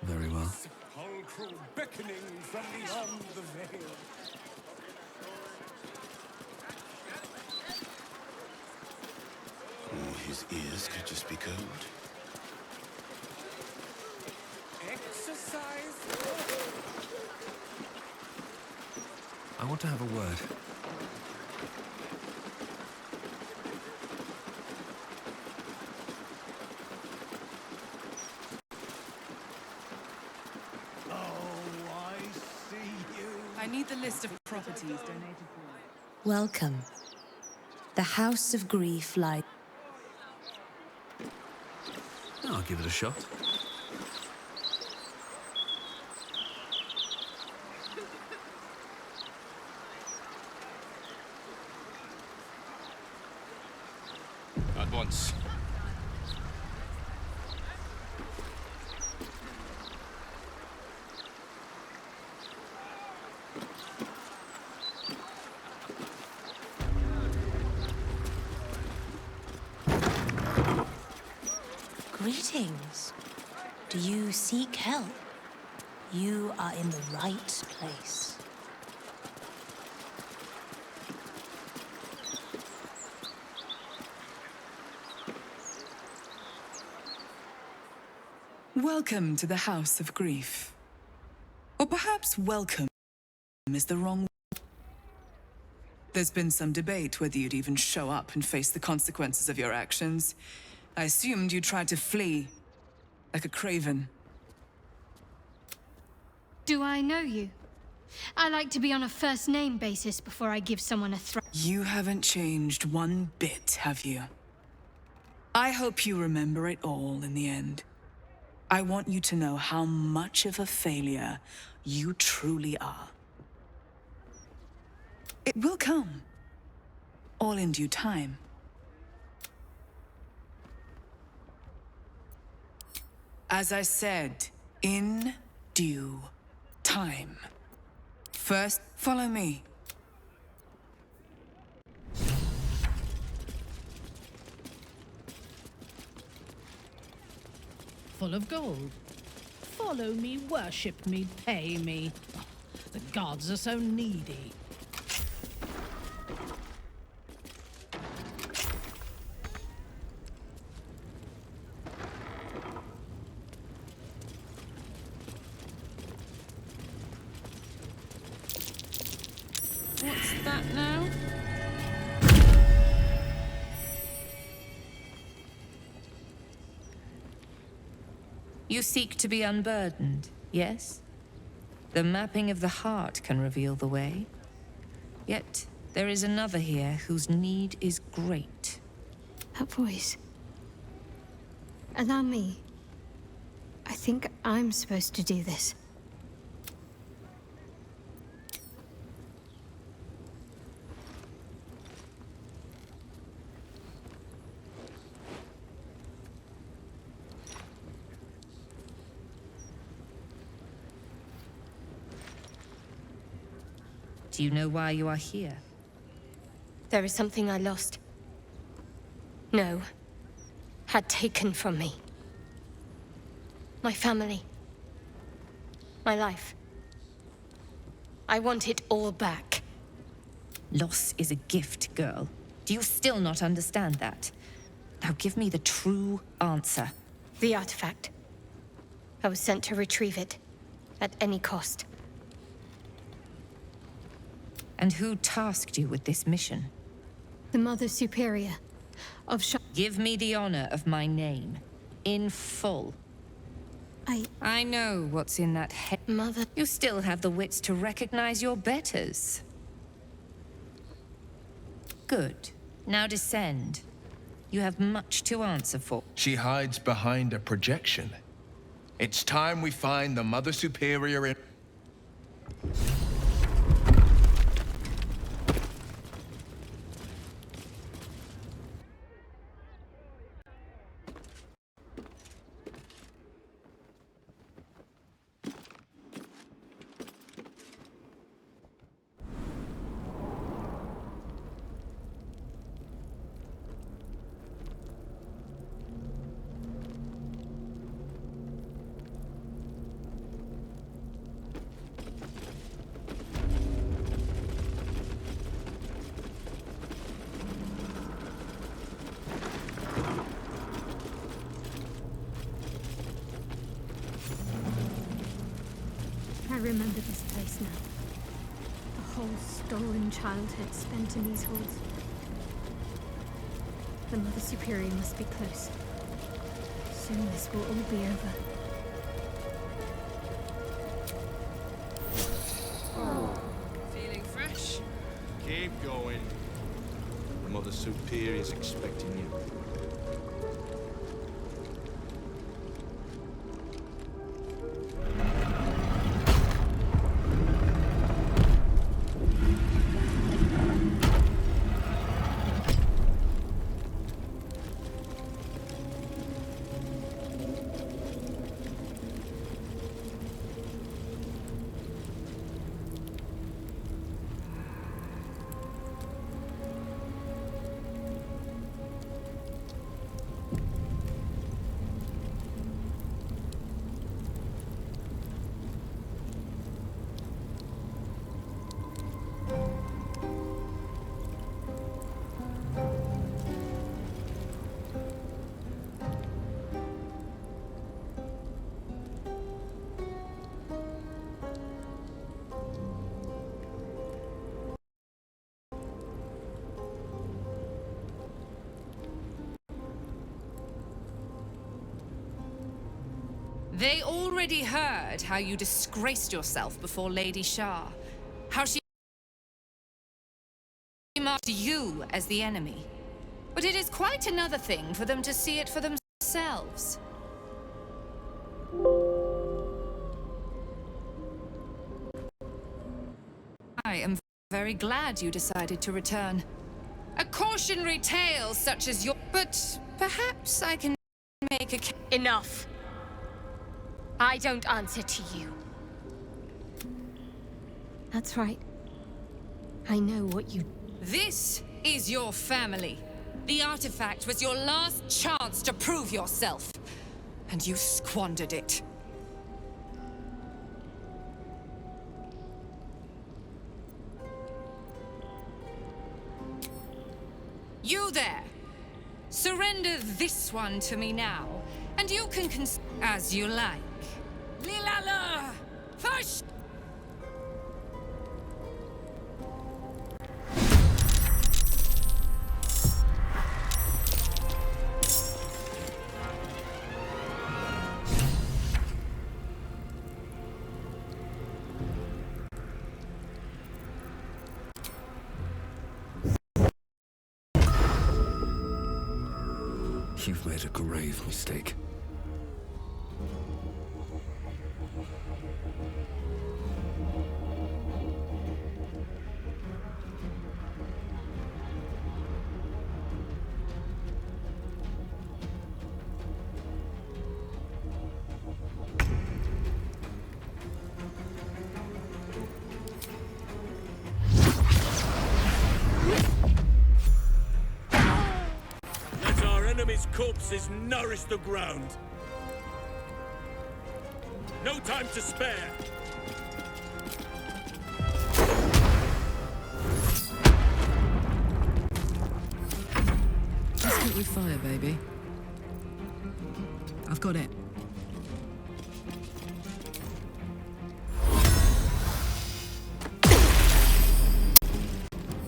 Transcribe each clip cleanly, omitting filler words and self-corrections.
Very well. Sepulchral beckoning from beyond the veil. Or his ears could just be cold. Exercise. I want to have a word. I need the list of properties donated for. Welcome. The House of Grief lies. I'll give it a shot. At once. Greetings. Do you seek help? You are in the right place. Welcome to the House of Grief. Or perhaps welcome is the wrong word. There's been some debate whether you'd even show up and face the consequences of your actions. I assumed you tried to flee, like a craven. Do I know you? I like to be on a first-name basis before I give someone a threat. You haven't changed one bit, have you? I hope you remember it all in the end. I want you to know how much of a failure you truly are. It will come, all in due time. As I said, in due time. First, follow me. Full of gold. Follow me, worship me, pay me. The gods are so needy. What's that now? You seek to be unburdened, yes? The mapping of the heart can reveal the way. Yet, there is another here whose need is great. That voice. Allow me. I think I'm supposed to do this. Do you know why you are here? There is something I lost. No. Had taken from me. My family. My life. I want it all back. Loss is a gift, girl. Do you still not understand that? Now give me the true answer. The artifact. I was sent to retrieve it. At any cost. And who tasked you with this mission? The Mother Superior of Give me the honor of my name. In full. I know what's in that head. Mother. You still have the wits to recognize your betters. Good. Now descend. You have much to answer for. She hides behind a projection. It's time we find the Mother Superior in... remember this place now. The whole stolen childhood spent in these halls. The Mother Superior must be close. Soon this will all be over. Feeling fresh? Keep going. The Mother Superior's expecting you. They already heard how you disgraced yourself before Lady Shah. How she marked you as the enemy. But it is quite another thing for them to see it for themselves. I am very glad you decided to return. A cautionary tale such as your... But perhaps I can make a... Enough. I don't answer to you. That's right. I know what you... This is your family. The artifact was your last chance to prove yourself. And you squandered it. You there! Surrender this one to me now, and you can as you like. Lilala! First! You've made a grave mistake. Enemies' corpses nourish the ground. No time to spare. Just hit with fire, baby. I've got it.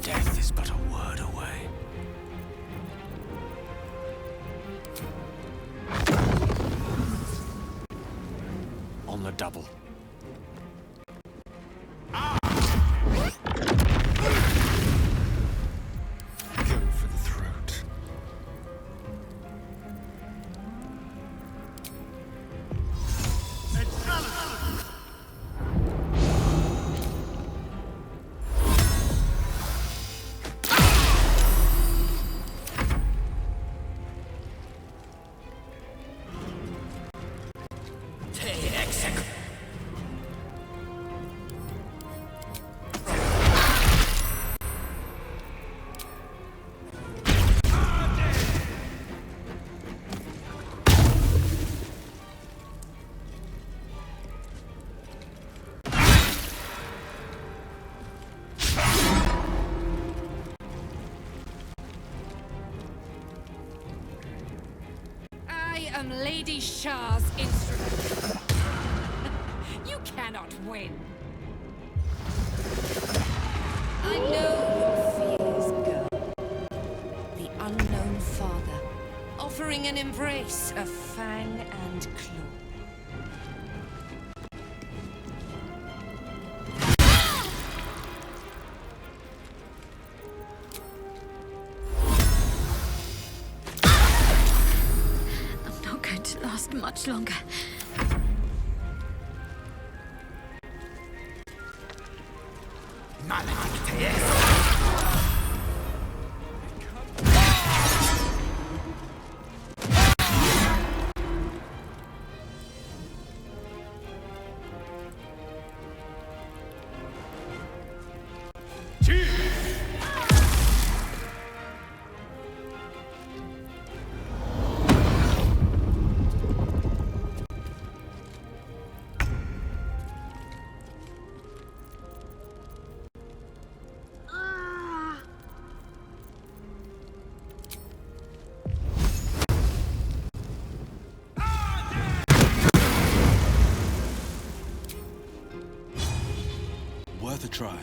Death is but a word away. On the double. Go for the throat. I am Lady Shah's instrument. You cannot win. I know your fears, girl. The unknown father, offering an embrace of fang and claw. I'm not going to last much longer. Worth a try.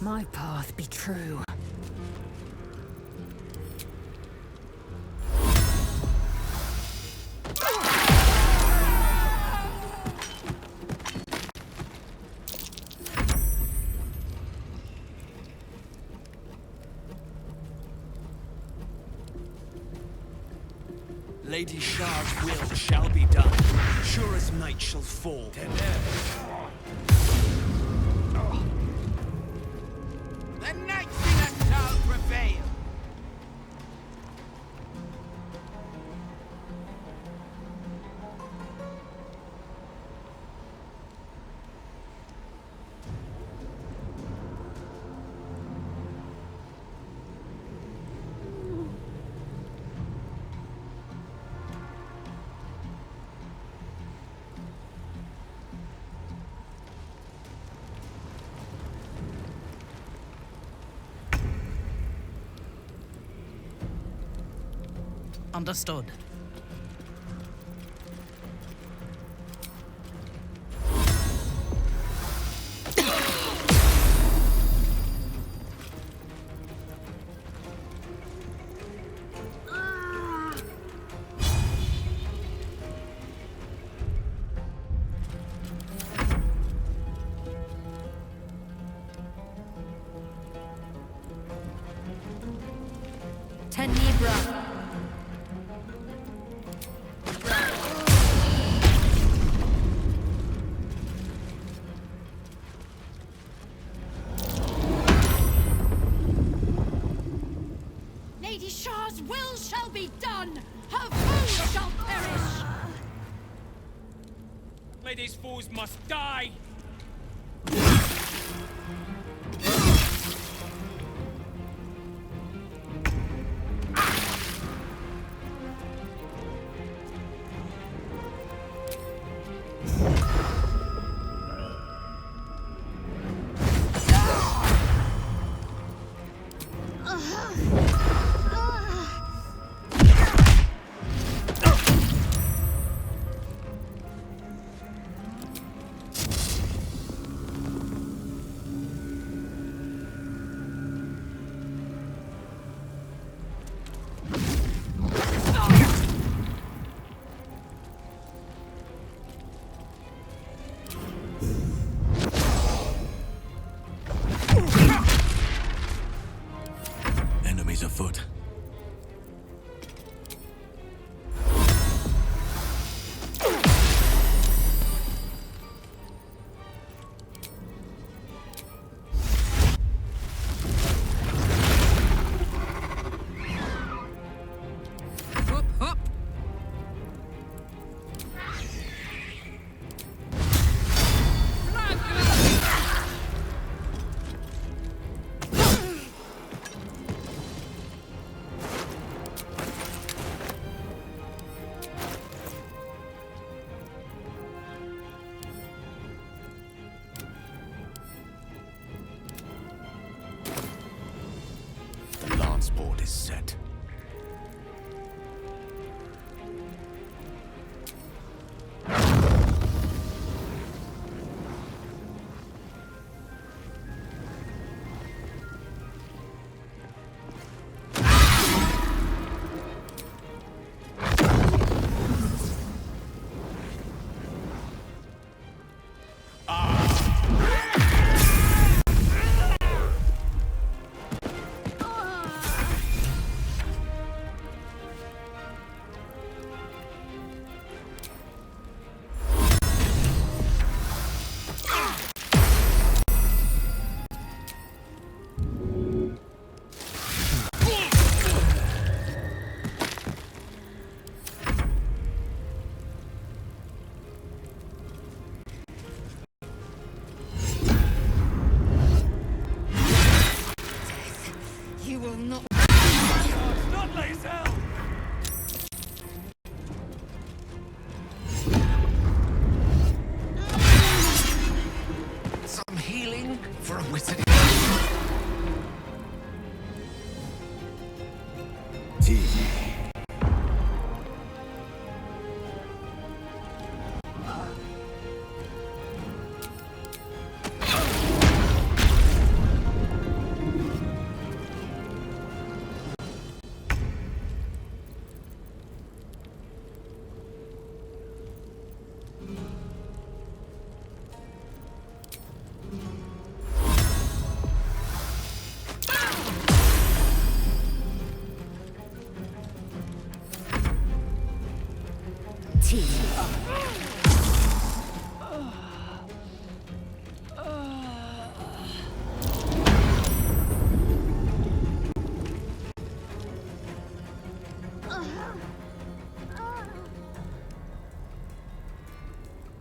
My path be true. Lady Shah's will shall be done, sure as night shall fall. The Night Singer shall prevail! Understood. Tenebra. Lady Shah's will shall be done. Her foes shall perish. May these fools must die! Enemies afoot. The lance board is set. You will not. Not Lae'zel! Some healing for a wizard.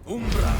Umbra.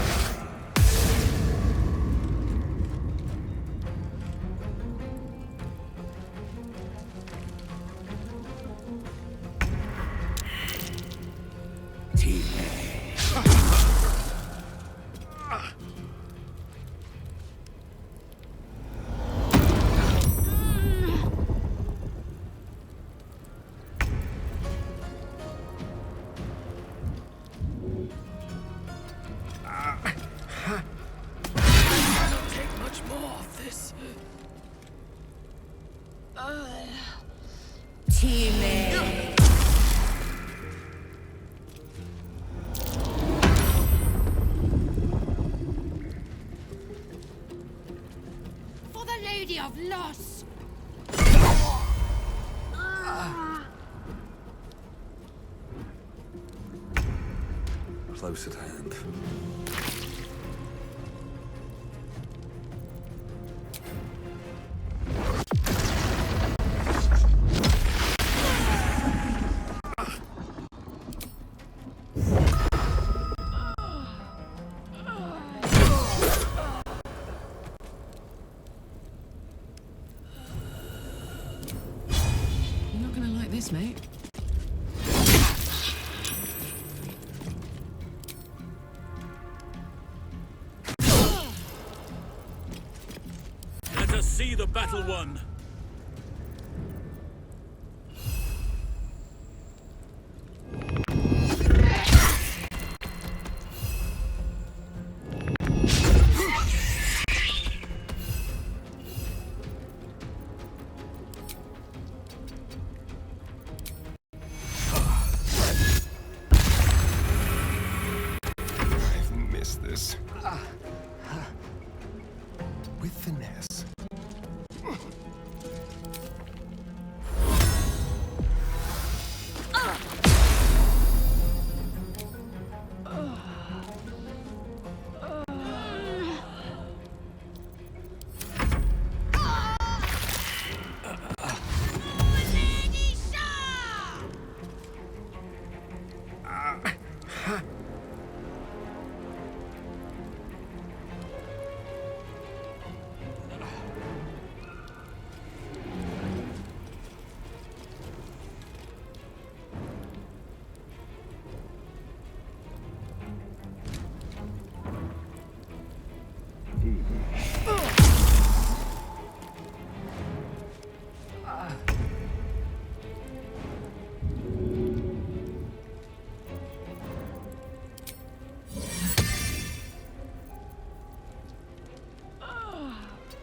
For the Lady of Loss! Close at hand. mate. Let us see the battle won. I've missed this. With finesse.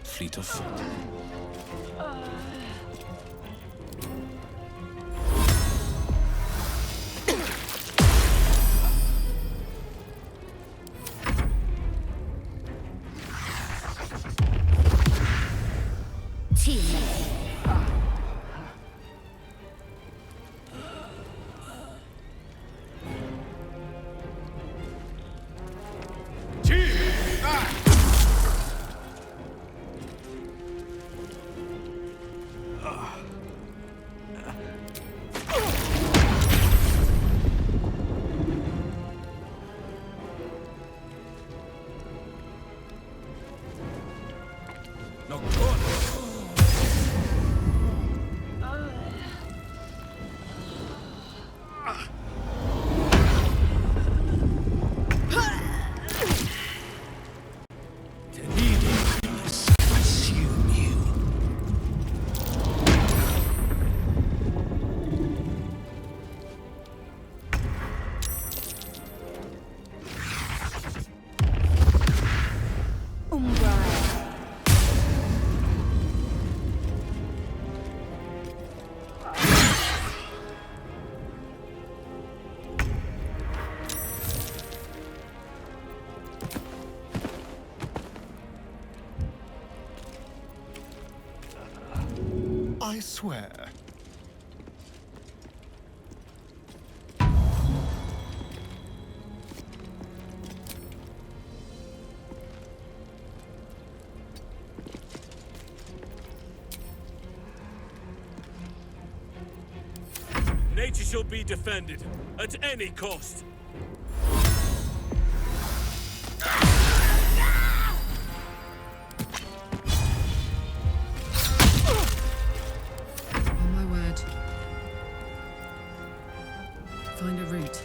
Fleet of foot. I swear. Nature shall be defended at any cost. On my word. Find a route.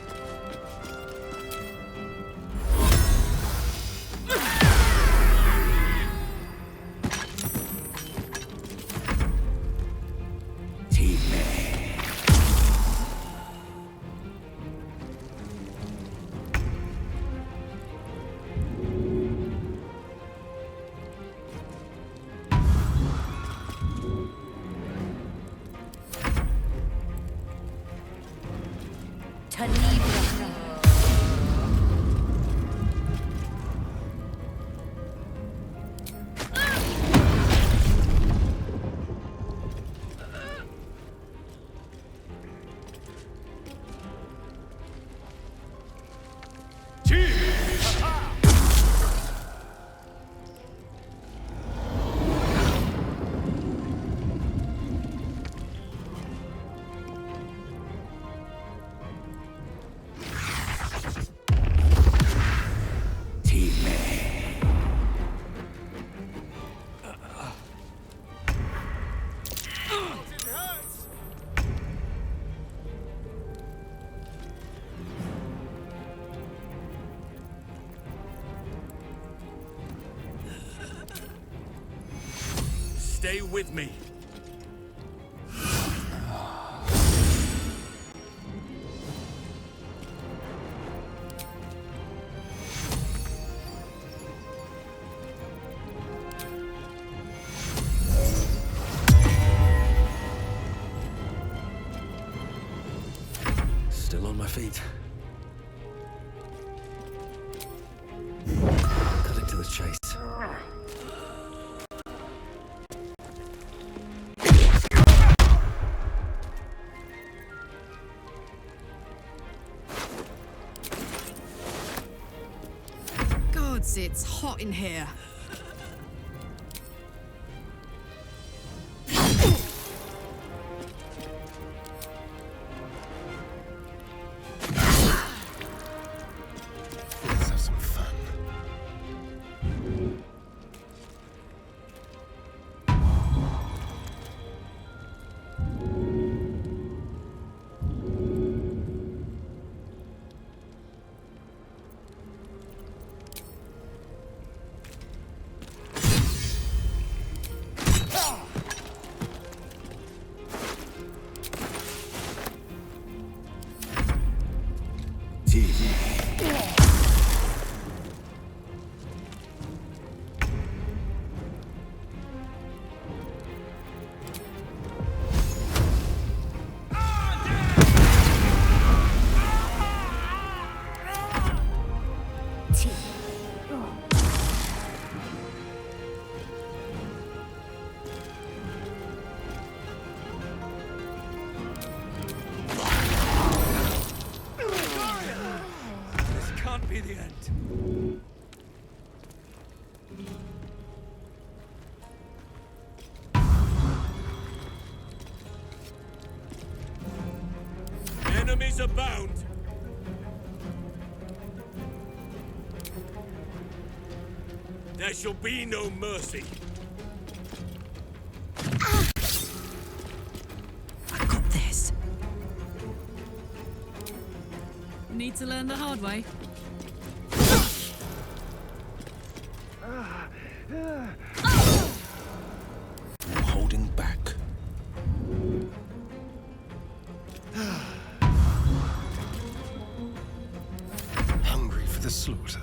stay with me. Still on my feet. Cutting to the chase. Gods, it's hot in here. Let's have some fun. This can't be the end. Enemies abound. There shall be no mercy. I got this. Need to learn the hard way. I'm holding back. Hungry for the slaughter.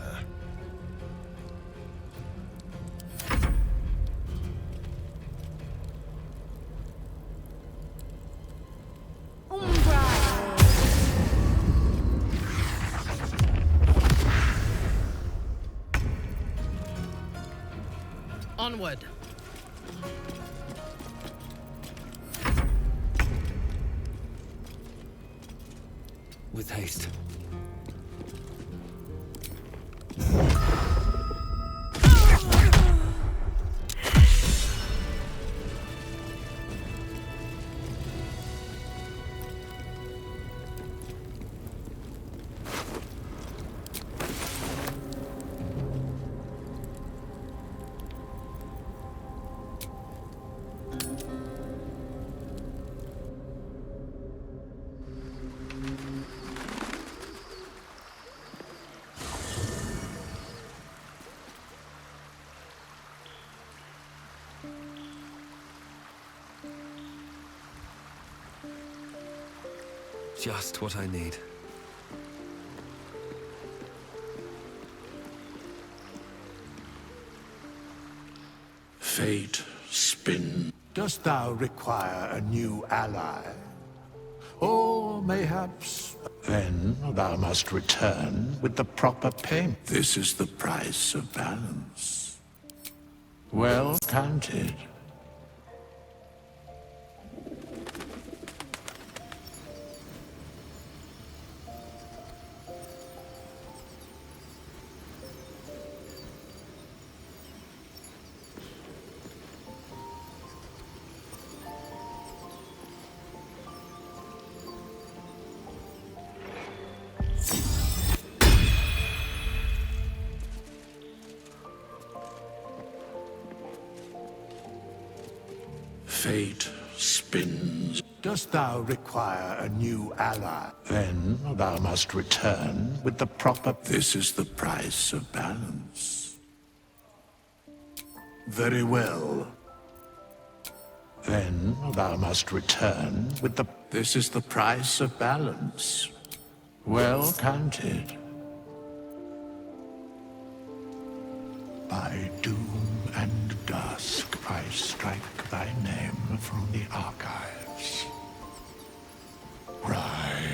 Onward. With haste. Just what I need. Fate spin. Dost thou require a new ally? Or mayhaps... Then thou must return with the proper payment. This is the price of balance. Well counted. Fate spins. Dost thou require a new ally? Then thou must return with the proper... This is the price of balance. Very well. Then thou must return with the... This is the price of balance. Well counted. By doom and dusk I strike thy name from the archives. Rise.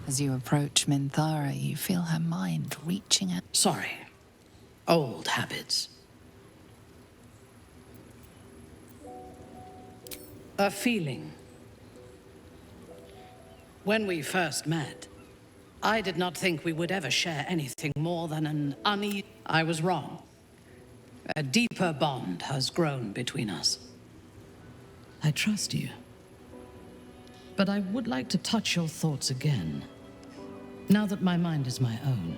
As you approach Minthara, you feel her mind reaching out. Sorry. Old habits. A feeling. When we first met, I did not think we would ever share anything more than an uneasy... I was wrong. A deeper bond has grown between us. I trust you. But I would like to touch your thoughts again, now that my mind is my own.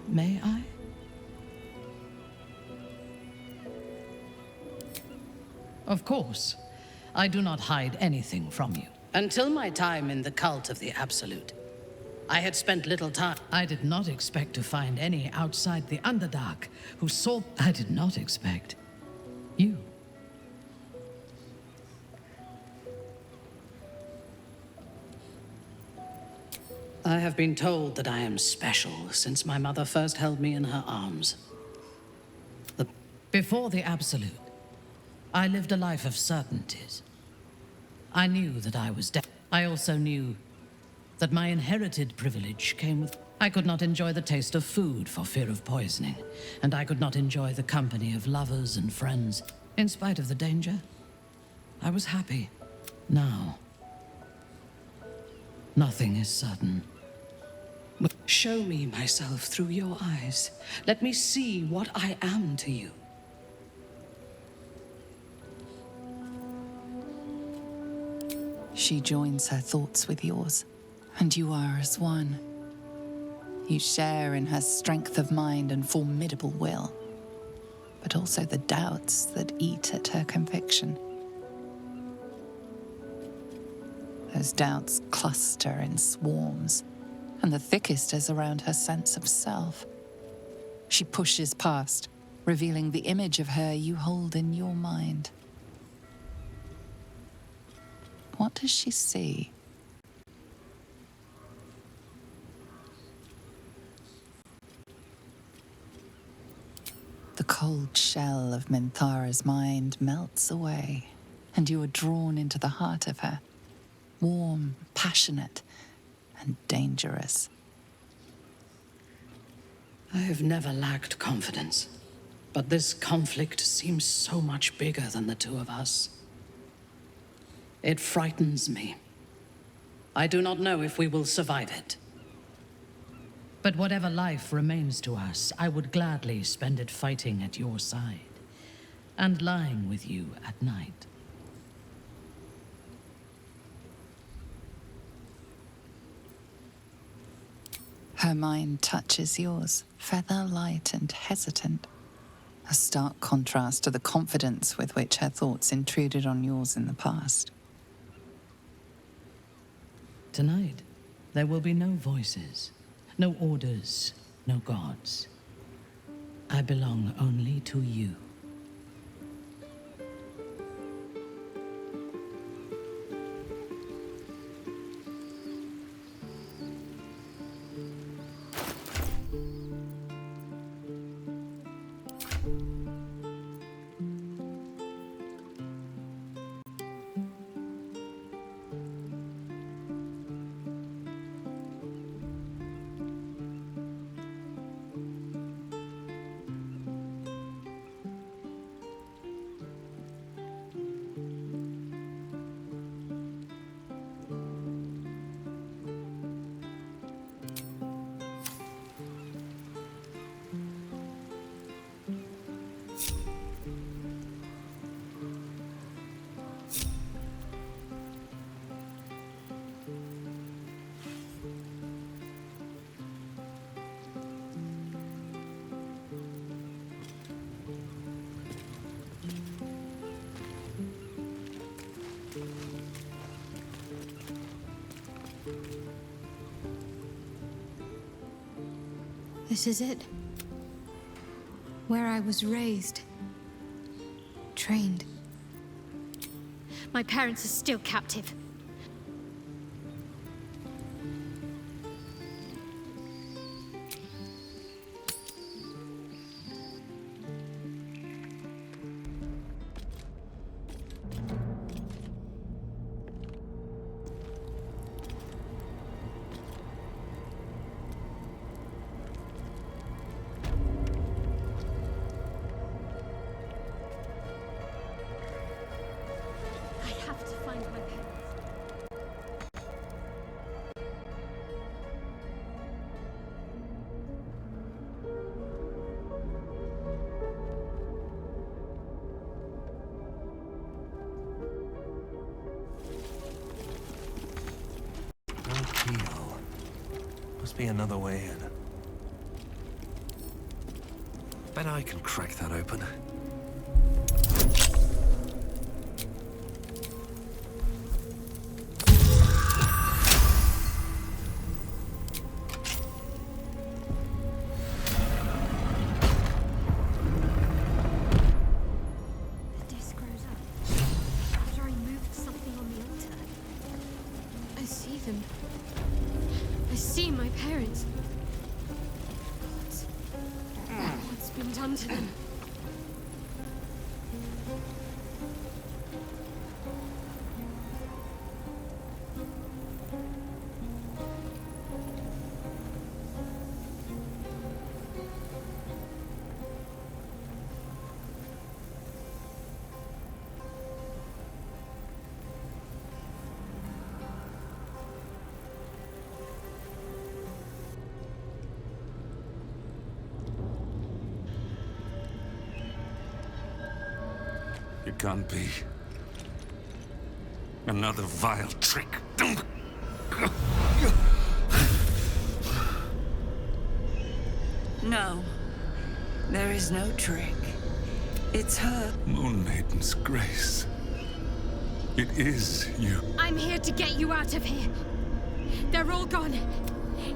May I? Of course. I do not hide anything from you. Until my time in the cult of the Absolute, I had spent little time. I did not expect to find any outside the Underdark who saw... I did not expect you. I have been told that I am special since my mother first held me in her arms. Before the Absolute, I lived a life of certainties. I knew that I was dead. I also knew that my inherited privilege came with... I could not enjoy the taste of food for fear of poisoning, and I could not enjoy the company of lovers and friends. In spite of the danger, I was happy. Now, nothing is certain. Show me myself through your eyes. Let me see what I am to you. She joins her thoughts with yours, and you are as one. You share in her strength of mind and formidable will, but also the doubts that eat at her conviction. Those doubts cluster in swarms, and the thickest is around her sense of self. She pushes past, revealing the image of her you hold in your mind. What does she see? The cold shell of Minthara's mind melts away, and you are drawn into the heart of her, warm, passionate, and dangerous. I have never lacked confidence, but this conflict seems so much bigger than the two of us. It frightens me. I do not know if we will survive it. But whatever life remains to us, I would gladly spend it fighting at your side and lying with you at night. Her mind touches yours, feather light and hesitant. A stark contrast to the confidence with which her thoughts intruded on yours in the past. Tonight, there will be no voices, no orders, no gods. I belong only to you. This is it. Where I was raised. Trained. My parents are still captive. must be another way in. Bet I can crack that open. I see my parents. What's been done to them? It can't be. Another vile trick. No. There is no trick. It's her. Moon Maiden's grace. It is you. I'm here to get you out of here. They're all gone.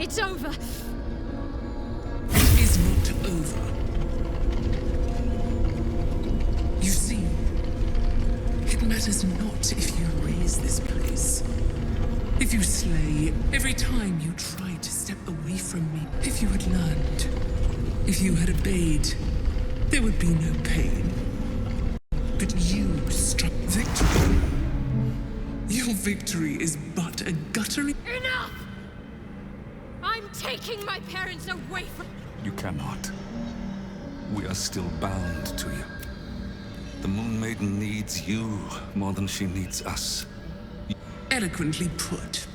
It's over. It is not over. You see, it matters not if you raise this place. If you slay every time you try to step away from me. If you had learned, if you had obeyed, there would be no pain. But you struck victory. Your victory is but a guttering... Enough! I'm taking my parents away from... You cannot. We are still bound to you. The Moon Maiden needs you more than she needs us. Eloquently put.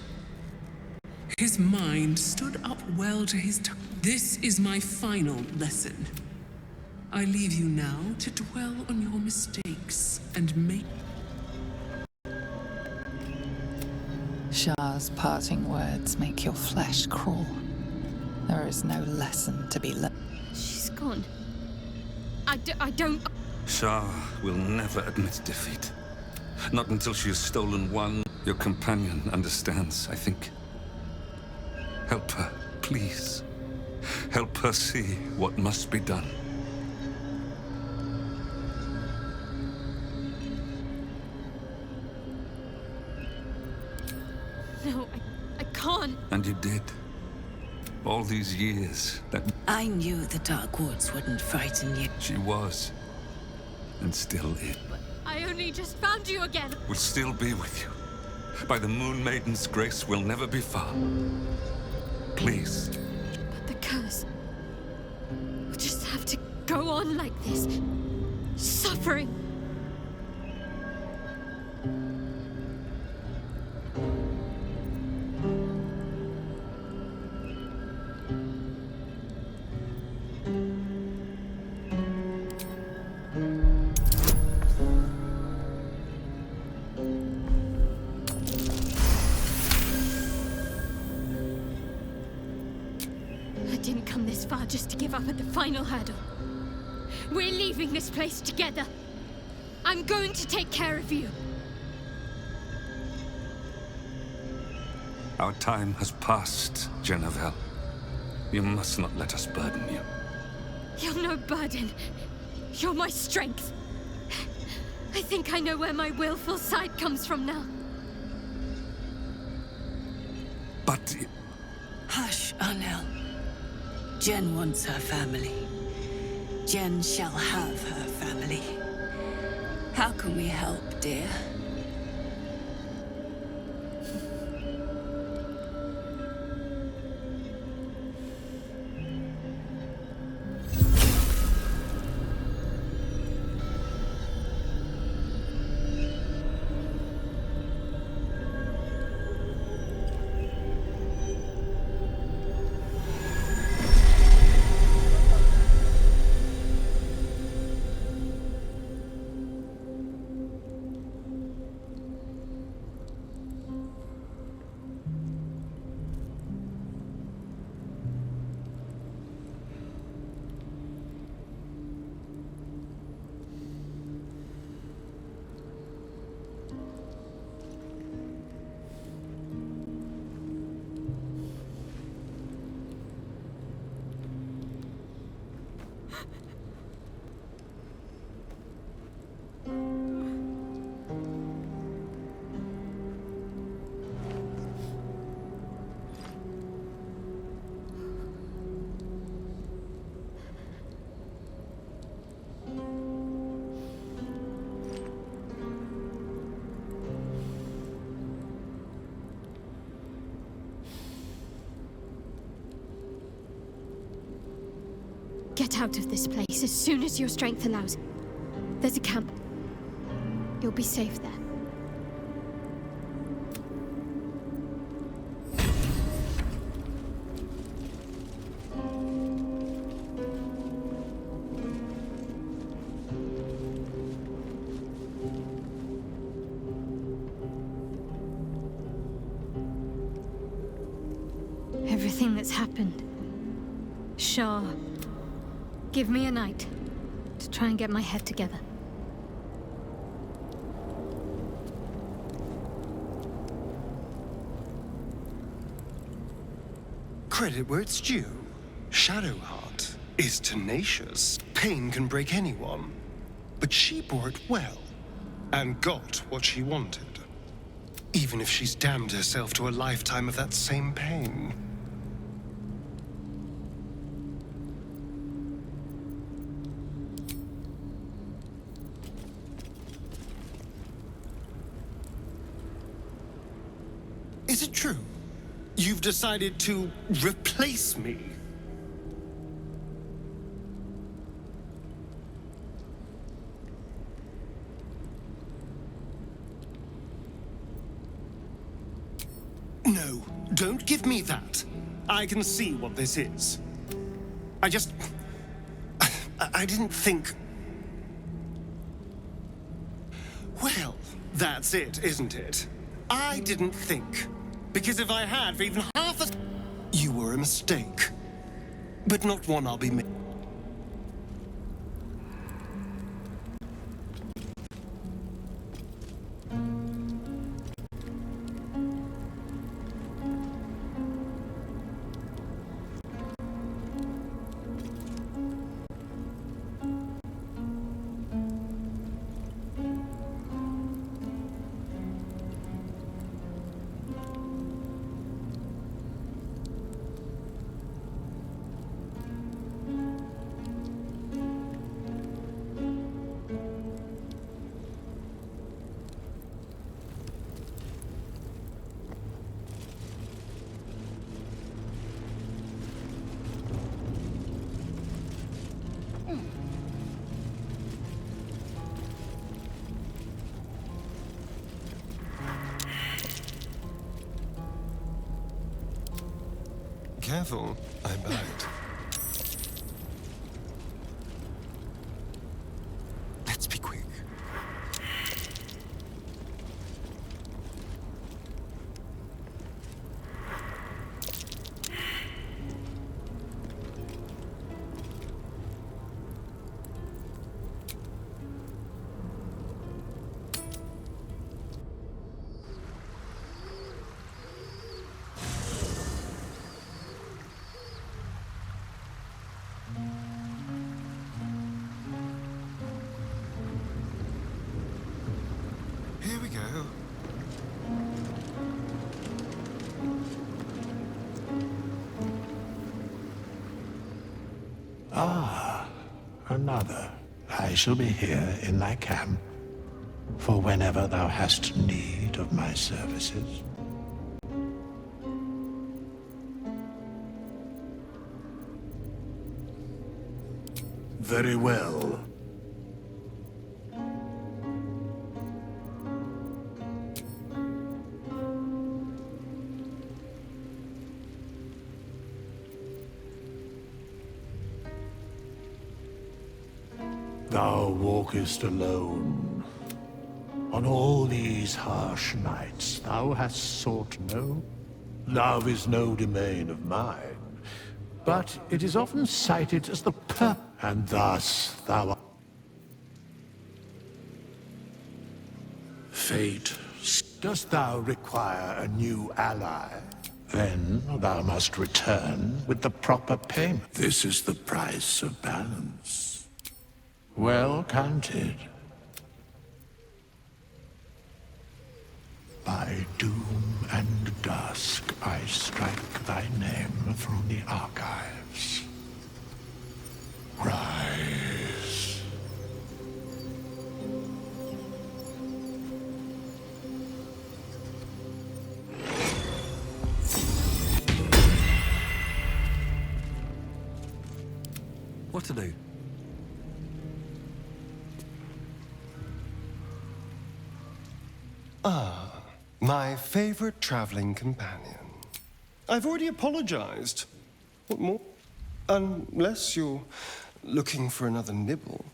His mind stood up well to his tongue. This is my final lesson. I leave you now to dwell on your mistakes and make... Shah's parting words make your flesh crawl. There is no lesson to be learned. She's gone. I don't... Shah will never admit defeat. Not until she has stolen one. Your companion understands, I think. Help her, please. Help her see what must be done. No, I can't. And you did. All these years, that... I knew the Dark Woods wouldn't frighten you. She was. And still is. I only just found you again. We'll still be with you. By the Moon Maiden's grace, we'll never be far. Please. But the curse... We'll just have to go on like this. Suffering. Just to give up at the final hurdle. We're leaving this place together. I'm going to take care of you. Our time has passed, Genevieve. You must not let us burden you. You're no burden. You're my strength. I think I know where my willful side comes from now. But... Hush, Arnel. Jen wants her family. Jen shall have her family. How can we help, dear? get out of this place as soon as your strength allows. There's a camp. You'll be safe there. Everything that's happened. Sure. Give me a night to try and get my head together. Credit where it's due. Shadowheart is tenacious. Pain can break anyone. But she bore it well, and got what she wanted. Even if she's damned herself to a lifetime of that same pain. Is it true? You've decided to replace me? No, don't give me that. I can see what this is. I didn't think... Well, that's it, isn't it? I didn't think. Because if I had for even half a... You were a mistake. But not one I'll be making. Careful, I bite. Let's be quick. Here we go. Ah, another. I shall be here in thy camp, for whenever thou hast need of my services. Very well. Thou walkest alone. On all these harsh nights thou hast sought no. Love is no domain of mine, but it is often cited as the and thus thou art. Fate, dost thou require a new ally? Then thou must return with the proper payment. This is the price of balance. Well counted. By doom and dusk I strike thy name from the archives. Rise. What What to do? Ah, my favorite traveling companion. I've already apologized. What more? Unless you're looking for another nibble.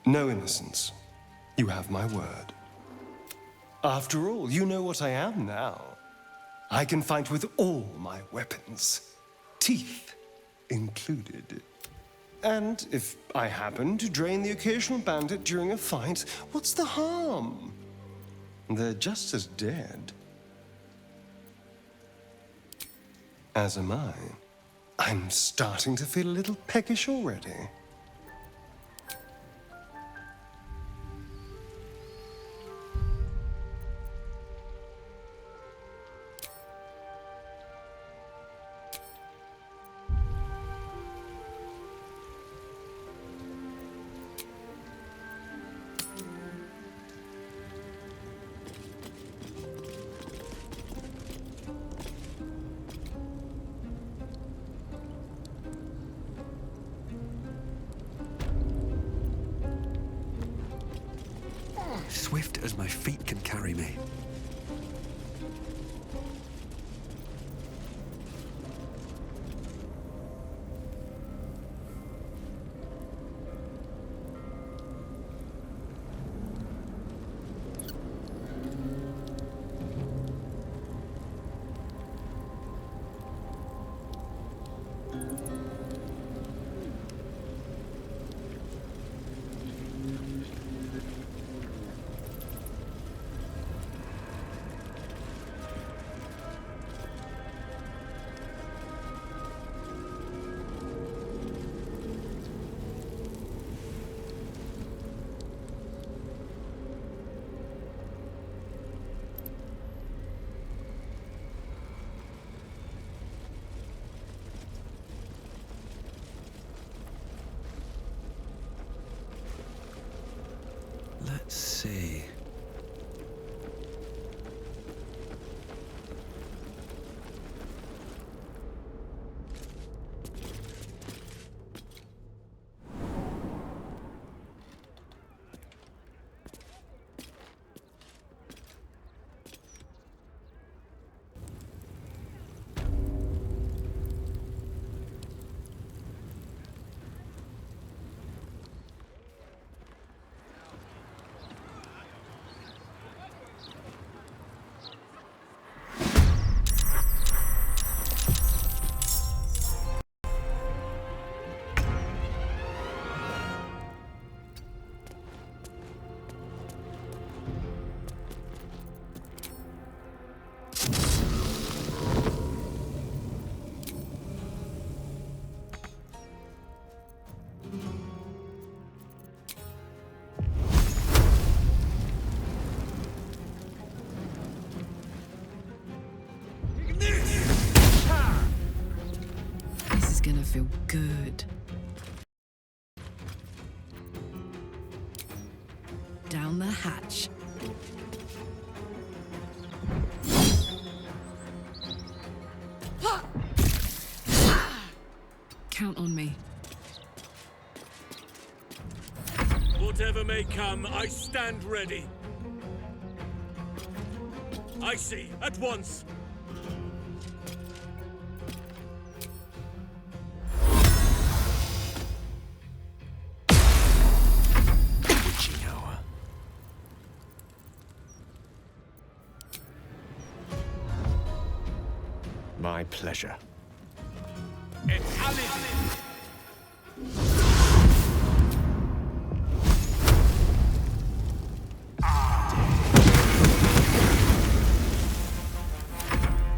No innocence. You have my word. After all, you know what I am now. I can fight with all my weapons, teeth included. And if I happen to drain the occasional bandit during a fight, what's the harm? They're just as dead. As am I. I'm starting to feel a little peckish already. Swift as my feet can carry me. Let's see. Gonna feel good. Down the hatch. Count on me. Whatever may come, I stand ready. I see, at once. My pleasure.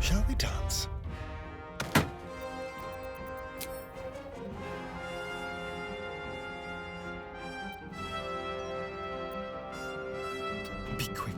Shall we dance? Be quick.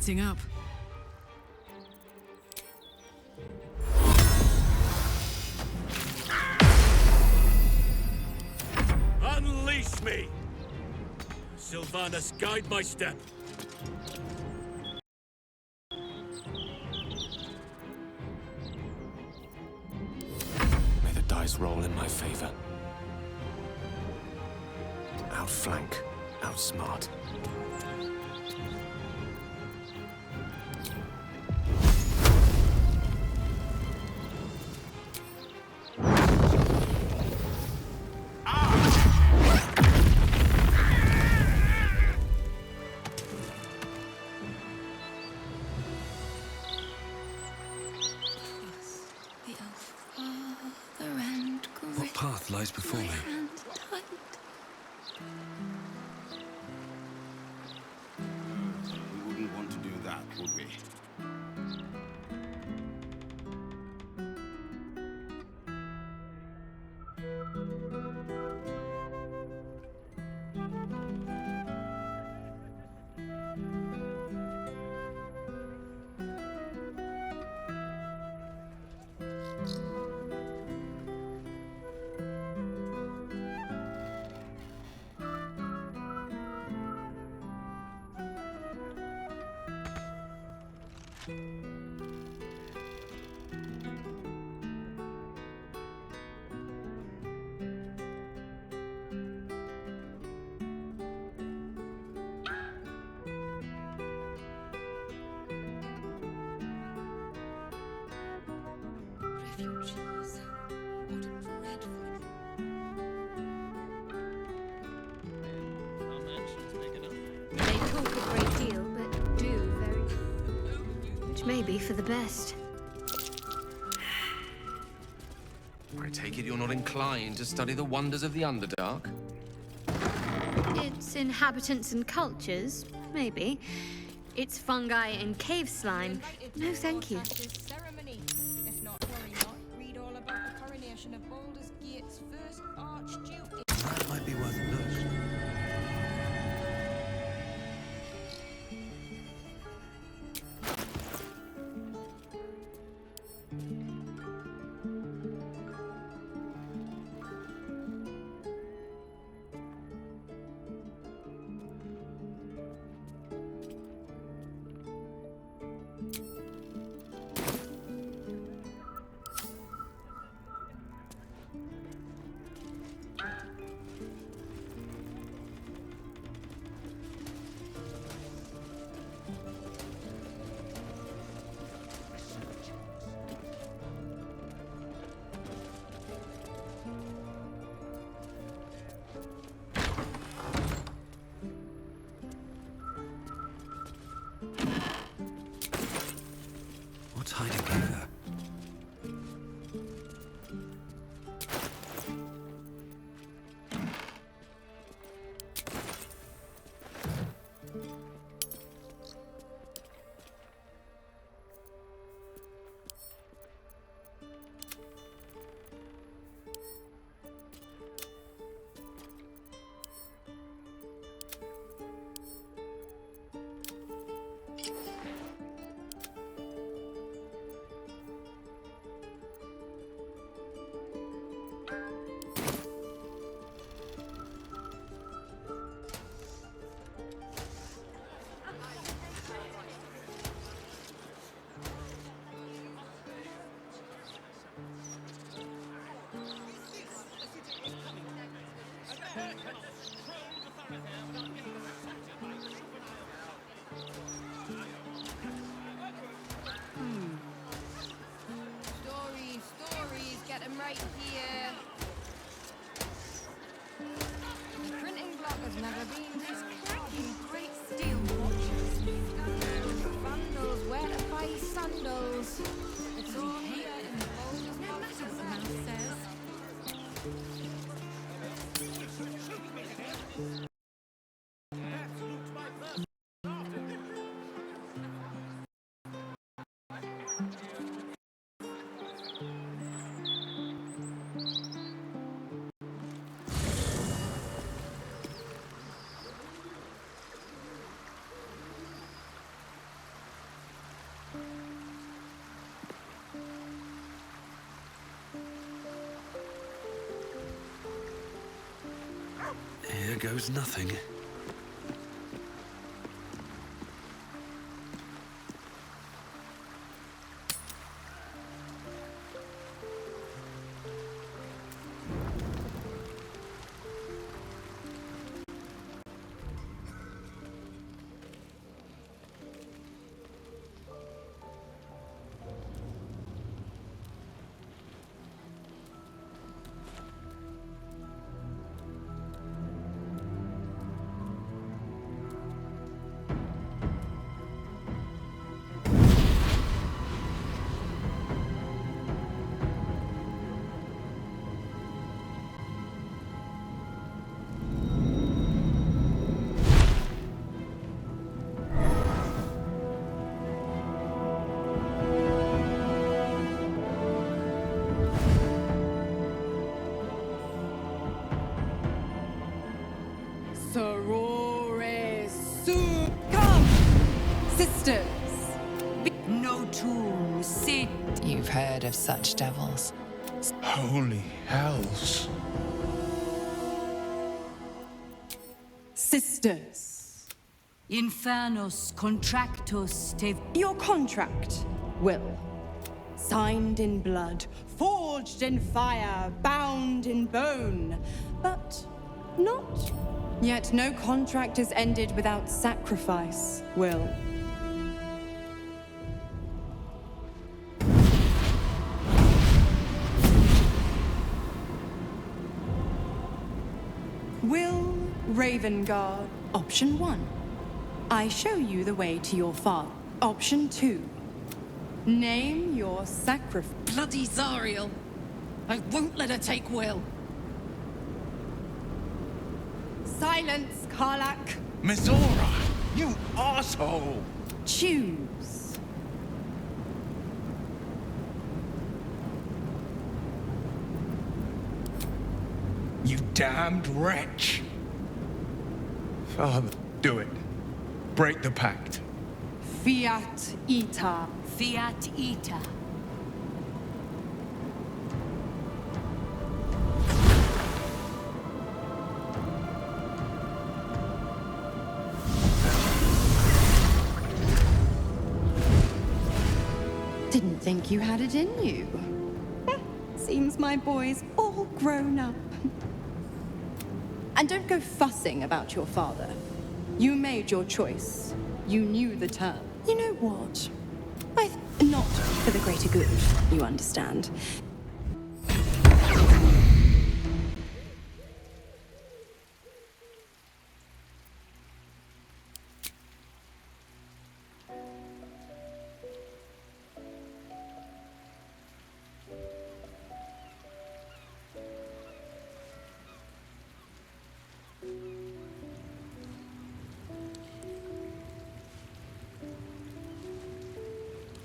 Lighting up. Unleash me! Sylvanas, guide my step. May the dice roll in my favor. Outflank, outsmart. What path lies before me? We wouldn't want to do that, would we? They talk a great deal, but do very little. Which may be for the best. I take it you're not inclined to study the wonders of the Underdark? Its inhabitants and cultures, maybe. Its fungi and cave slime. No, thank you. Ceremony. If not, worry not. Read all about the coronation of Baldur's Gate's first archduke. That might be worth a look. What's hiding here? Stories, get them right here. The printing block has never been this cracking. Great steel watches. Scandals, vandals, where to buy sandals. It's all here in the Baldur's no matter what the mouse says. Here goes nothing. Sisters! No tomb, sit. You've heard of such devils. Holy hells. Sisters. Infernus contractus te... Your contract, Will. Signed in blood, forged in fire, bound in bone. But not. Yet no contract is ended without sacrifice, Will. Will Ravengard. Option 1. I show you the way to your father. Option 2. Name your sacrifice. Bloody Zariel! I won't let her take Will. Silence, Karlak. Mizora, you asshole! Choose. You damned wretch! Father, do it. Break the pact. Fiat Ita. Fiat Ita. Didn't think you had it in you. Seems my boy's all grown up. And don't go fussing about your father. You made your choice. You knew the term. You know what? Not for the greater good, you understand.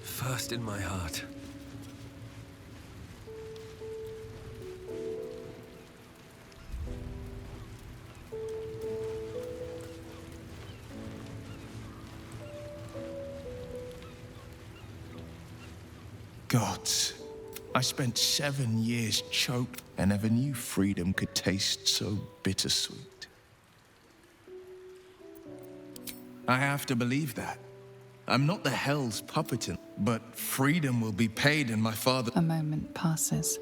First in my heart. Gods, I spent 7 years choked and never knew freedom could taste so bittersweet. I have to believe that. I'm not the hell's puppetin, but freedom will be paid in my father. A moment passes.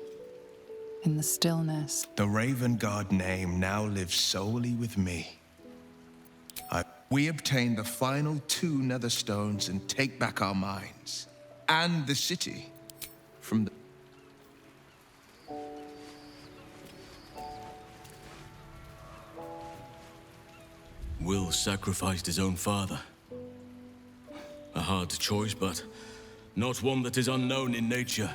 In the stillness, The Ravengard name now lives solely with me. We obtain the final 2 netherstones and take back our minds. And the city from the... Will sacrificed his own father. A hard choice, but not one that is unknown in nature.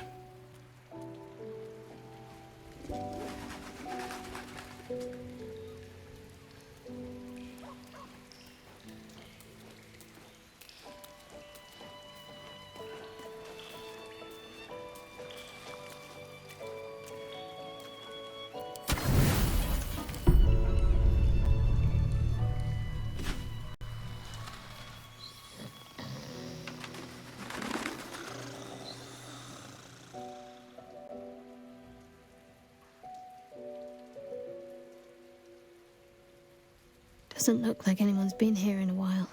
Doesn't look like anyone's been here in a while.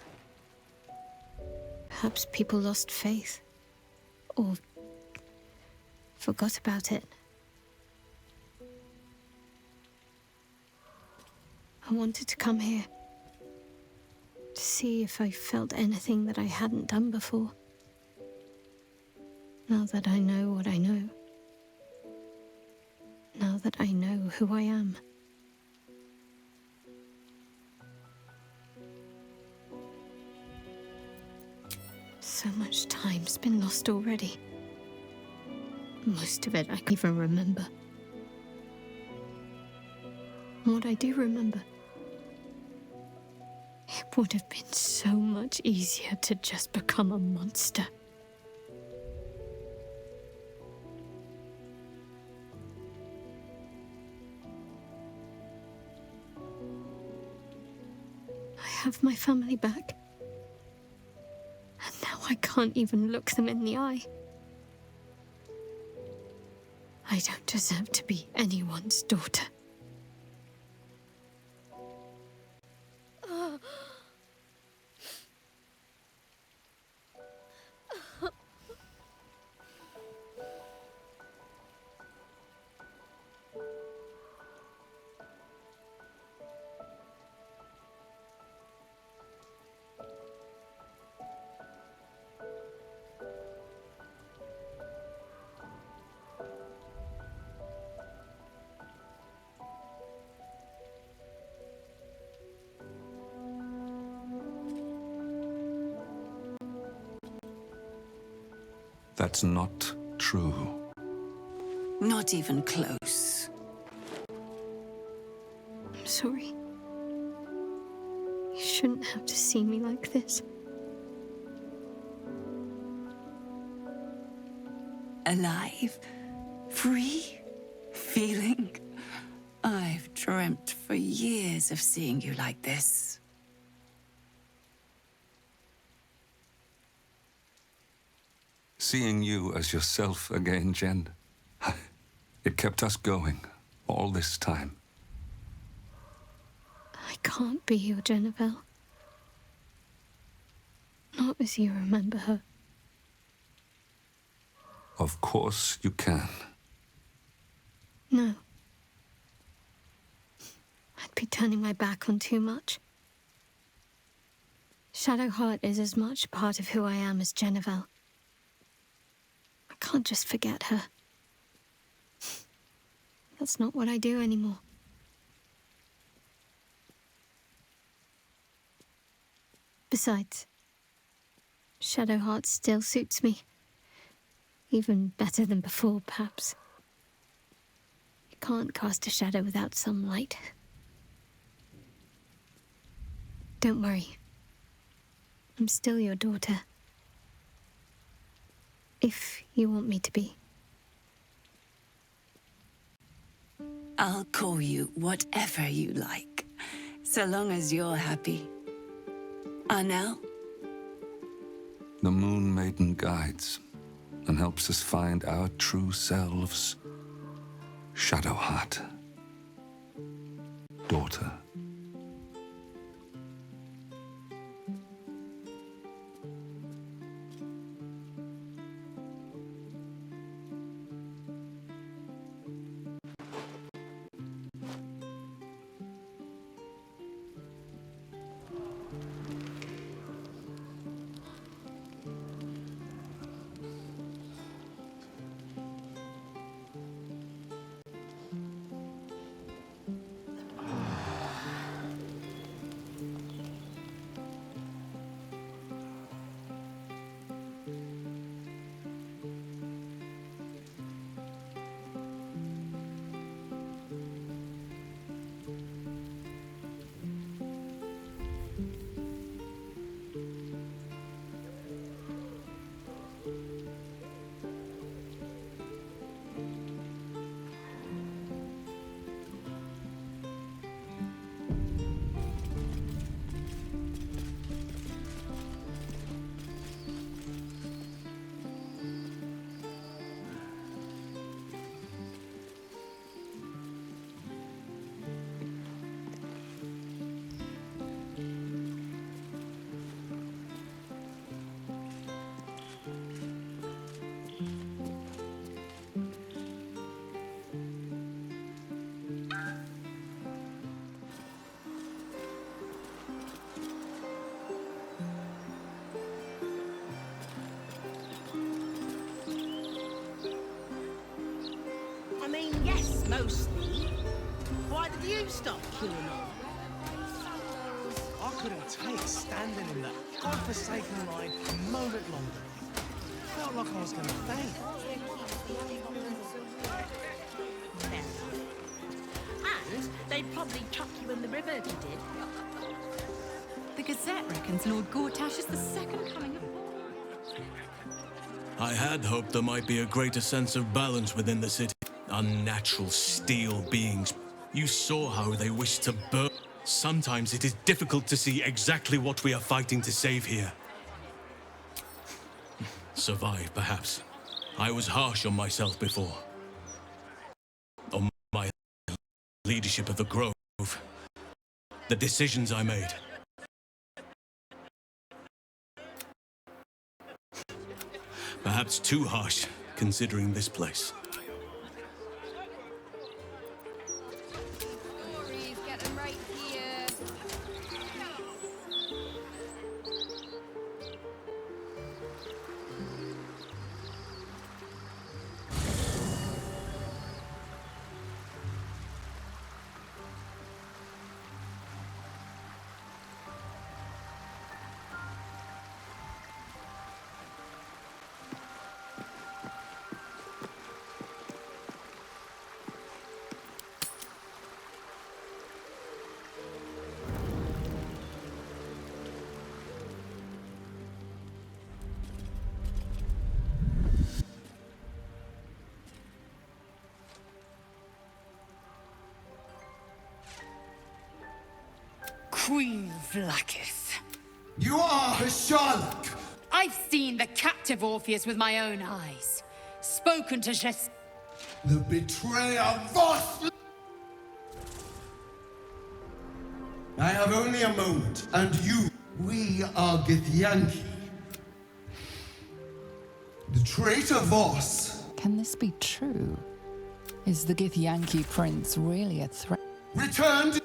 Perhaps people lost faith. Or forgot about it. I wanted to come here to see if I felt anything that I hadn't done before. Now that I know what I know. Now that I know who I am. So much time's been lost already. Most of it I can't even remember. And what I do remember, it would have been so much easier to just become a monster. I have my family back. And now I can't even look them in the eye. I don't deserve to be anyone's daughter. That's not true. Not even close. I'm sorry. You shouldn't have to see me like this. Alive? Free? Feeling? I've dreamt for years of seeing you like this. Seeing you as yourself again, Jen, it kept us going all this time. I can't be your Jennifer. Not as you remember her. Of course you can. No. I'd be turning my back on too much. Shadowheart is as much a part of who I am as Jennifer. I can't just forget her. That's not what I do anymore. Besides, Shadowheart still suits me. Even better than before, perhaps. You can't cast a shadow without some light. Don't worry. I'm still your daughter. If you want me to be. I'll call you whatever you like, so long as you're happy. Arnell? The Moon Maiden guides and helps us find our true selves. Shadowheart. Daughter. Mostly. Why did you stop killing them? I couldn't take standing in that godforsaken line a moment longer. Felt like I was going to faint. And they'd probably chuck you in the river if you did. The Gazette reckons Lord Gortash is the second coming of... I had hoped there might be a greater sense of balance within the city. Unnatural steel beings. You saw how they wished to burn. Sometimes it is difficult to see exactly what we are fighting to save here. Survive, perhaps. I was harsh on myself before. On my leadership of the Grove. The decisions I made. Perhaps too harsh, considering this place. Stories, get them right here. Queen Vlaakith. You are a Sherlock! I've seen the captive Orpheus with my own eyes. Spoken to Jes... The betrayer Voss! I have only a moment, and you... We are Githyanki. The traitor Voss... Can this be true? Is the Githyanki prince really a threat? Return to...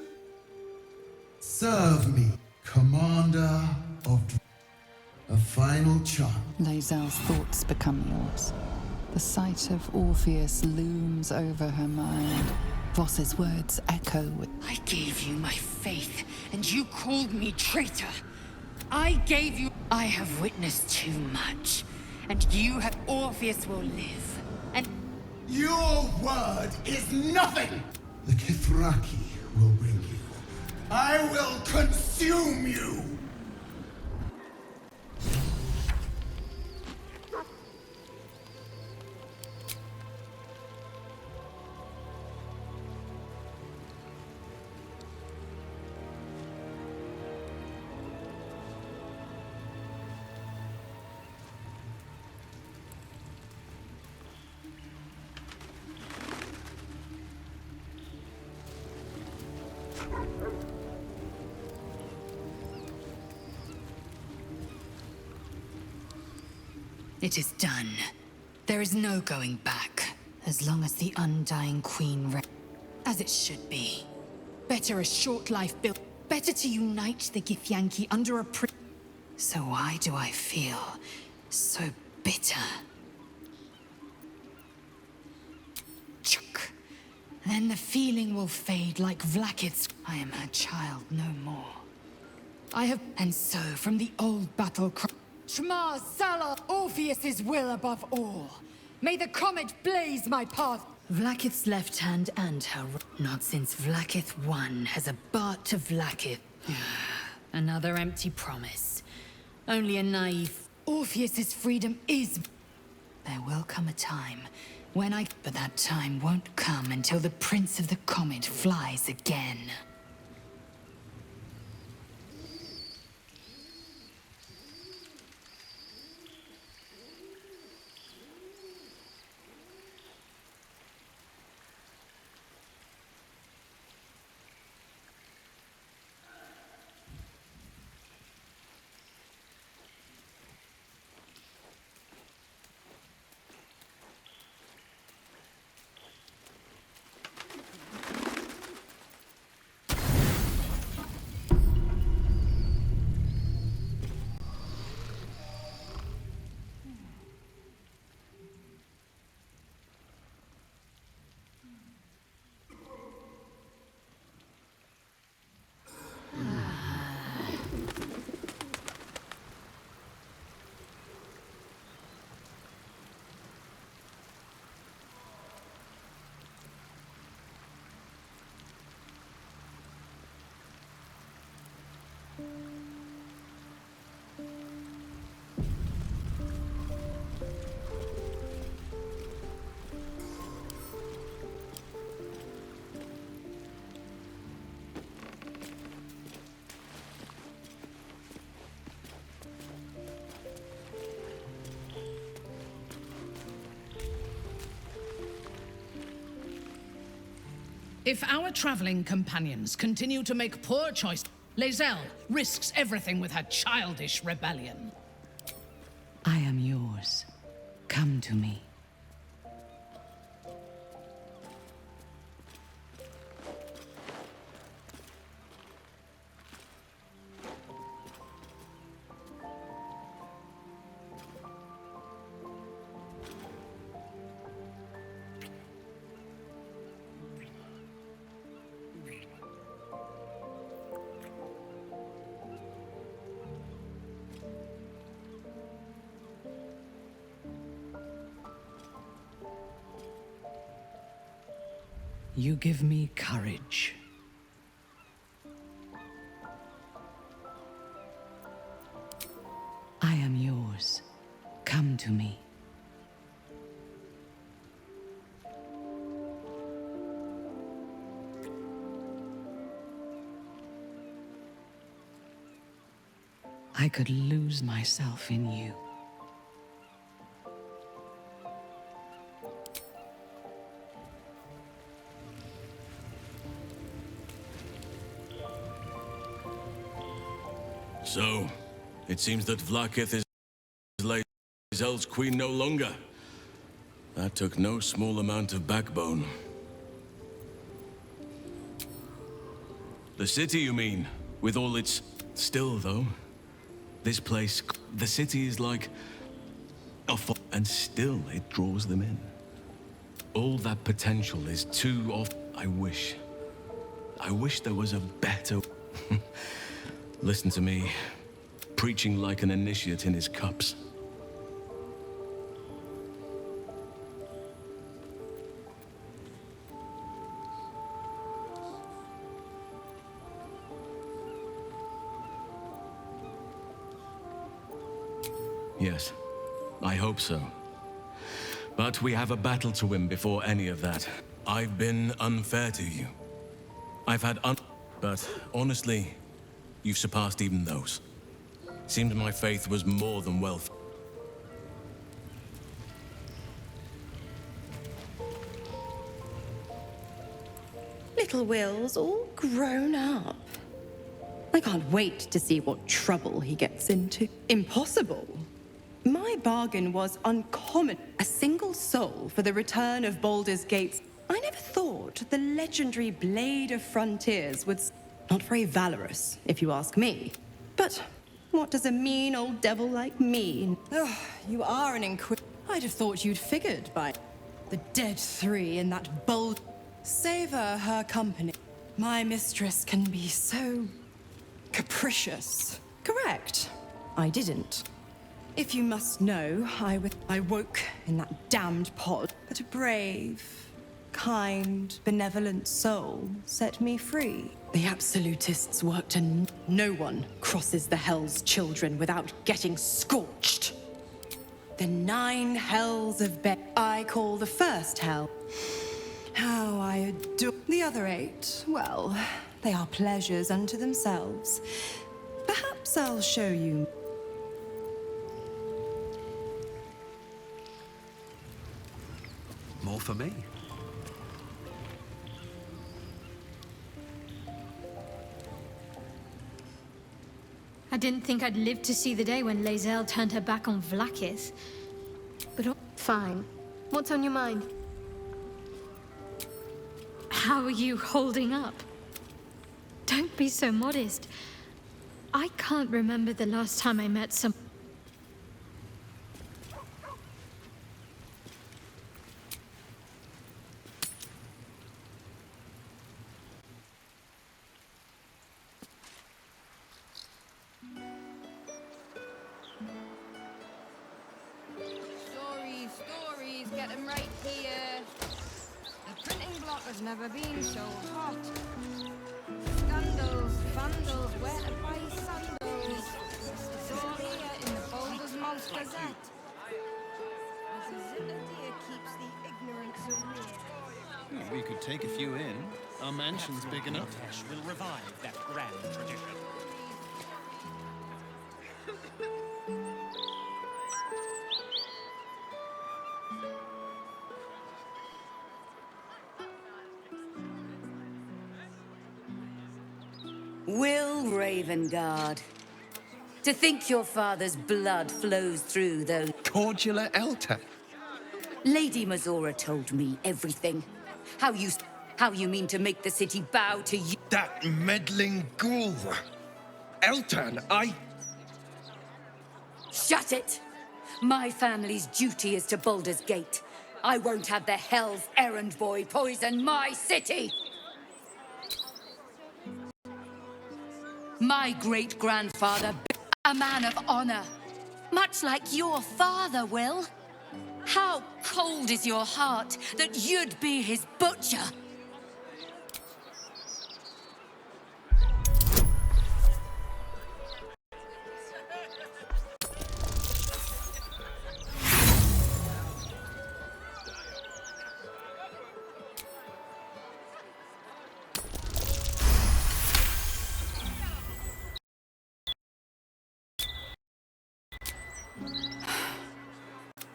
Serve me, commander of... A final chance. Lae'zel's thoughts become yours. The sight of Orpheus looms over her mind. Voss's words echo with... I gave you my faith, and you called me traitor. I gave you... I have witnessed too much, and you have... Orpheus will live, and... Your word is nothing! The Kithraki will bring you. I will consume you! It is done. There is no going back, as long as the Undying Queen as it should be. Better a short life built. Better to unite the Githyanki under a So why do I feel so bitter? Chuk. Then the feeling will fade like Vlaakith's. I am her child no more. I have... And so from the old battle cry... Shema Salah, Orpheus's will above all. May the comet blaze my path. Vlaakith's left hand and her not since Vlaakith won has a Bart to Vlaakith. Another empty promise. Only a naive... Orpheus's freedom is... There will come a time when I... But that time won't come until the Prince of the Comet flies again. If our traveling companions continue to make poor choices, Lae'zel risks everything with her childish rebellion. I am yours. Come to me. You give me courage. I am yours. Come to me. I could lose myself in you. So, it seems that Vlaakith is Lae'zel's queen no longer. That took no small amount of backbone. The city, you mean? With all its... Still, though, this place... The city is like... And still it draws them in. All that potential is too off... I wish there was a better... Listen to me, preaching like an initiate in his cups. Yes, I hope so. But we have a battle to win before any of that. I've been unfair to you. I've had but honestly, you've surpassed even those. Seemed my faith was more than wealth. Little Will's all grown up. I can't wait to see what trouble he gets into. Impossible. My bargain was uncommon. A single soul for the return of Baldur's Gates. I never thought the legendary Blade of Frontiers would... Not very valorous, if you ask me. But what does a mean old devil like me? Oh, you are an inquisitor. I'd have thought you'd figured by the dead three in that bold... Savor her company. My mistress can be so... capricious. Correct. I didn't. If you must know, I woke in that damned pod. But a brave, kind, benevolent soul set me free. The absolutists worked and no one crosses the Hell's children without getting scorched. The 9 hells of I call the first hell. How I adore the other 8. Well, they are pleasures unto themselves. Perhaps I'll show you. More for me. I didn't think I'd live to see the day when Lae'zel turned her back on Vlaakith. But fine. What's on your mind? How are you holding up? Don't be so modest. I can't remember the last time I met some... Stories, get them right here. The printing block has never been so hot. Scandals, vandals, where to buy sandals. It's all here in the Baldur's Mouse Gazette. As a zither deer keeps the ignorance away. We could take a few in. Our mansion's big enough. We'll revive that grand tradition. Will Ravengard. To think your father's blood flows through those... Cordialer Elton. Lady Mizora told me everything. How you mean to make the city bow to you. That meddling ghoul. Elton, Shut it! My family's duty is to Baldur's Gate. I won't have the Hell's Errand Boy poison my city! My great-grandfather, a man of honor. Much like your father, Will. How cold is your heart that you'd be his butcher?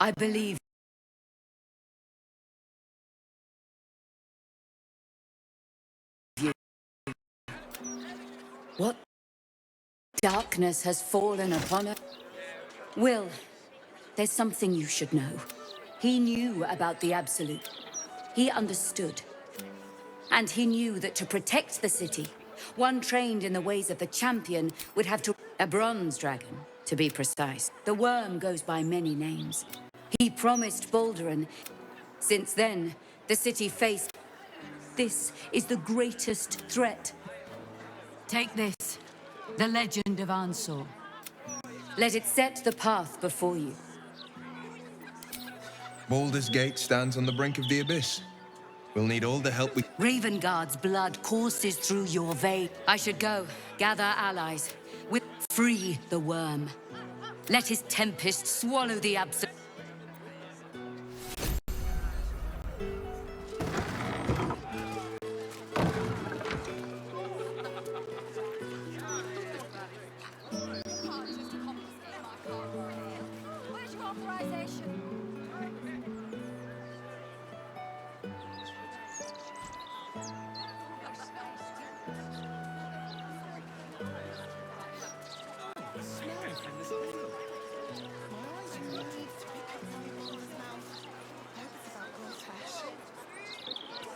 I believe you. What darkness has fallen upon us? Will, there's something you should know. He knew about the Absolute. He understood. And he knew that to protect the city, one trained in the ways of the champion would have to... A bronze dragon, to be precise. The worm goes by many names. He promised Baldur. Since then, the city faced... This is the greatest threat. Take this, the legend of Ansor. Let it set the path before you. Baldur's Gate stands on the brink of the abyss. We'll need all the help we... Ravengard's blood courses through your veins. I should go, gather allies. With free the worm. Let his tempest swallow the Absolute.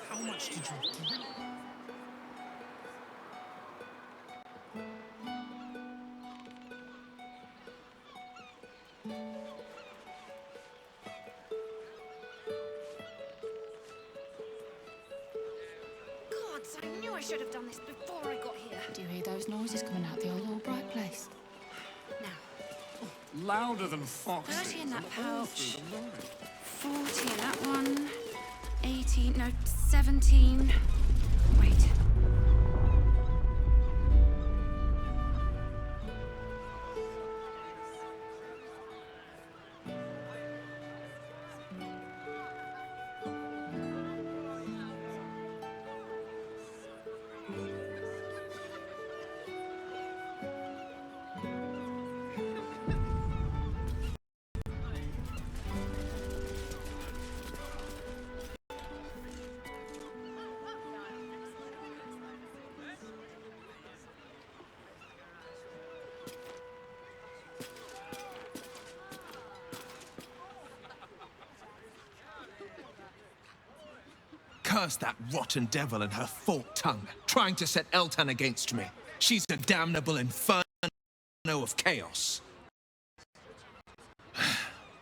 How much did you do? Gods, I knew I should have done this before I got here. Do you hear those noises coming out the old Albright place? Louder than foxes. 30 in that pouch. 40 in that one. 18, no, 17. Wait. Curse that rotten devil and her forked tongue, trying to set Eltan against me. She's a damnable inferno of chaos.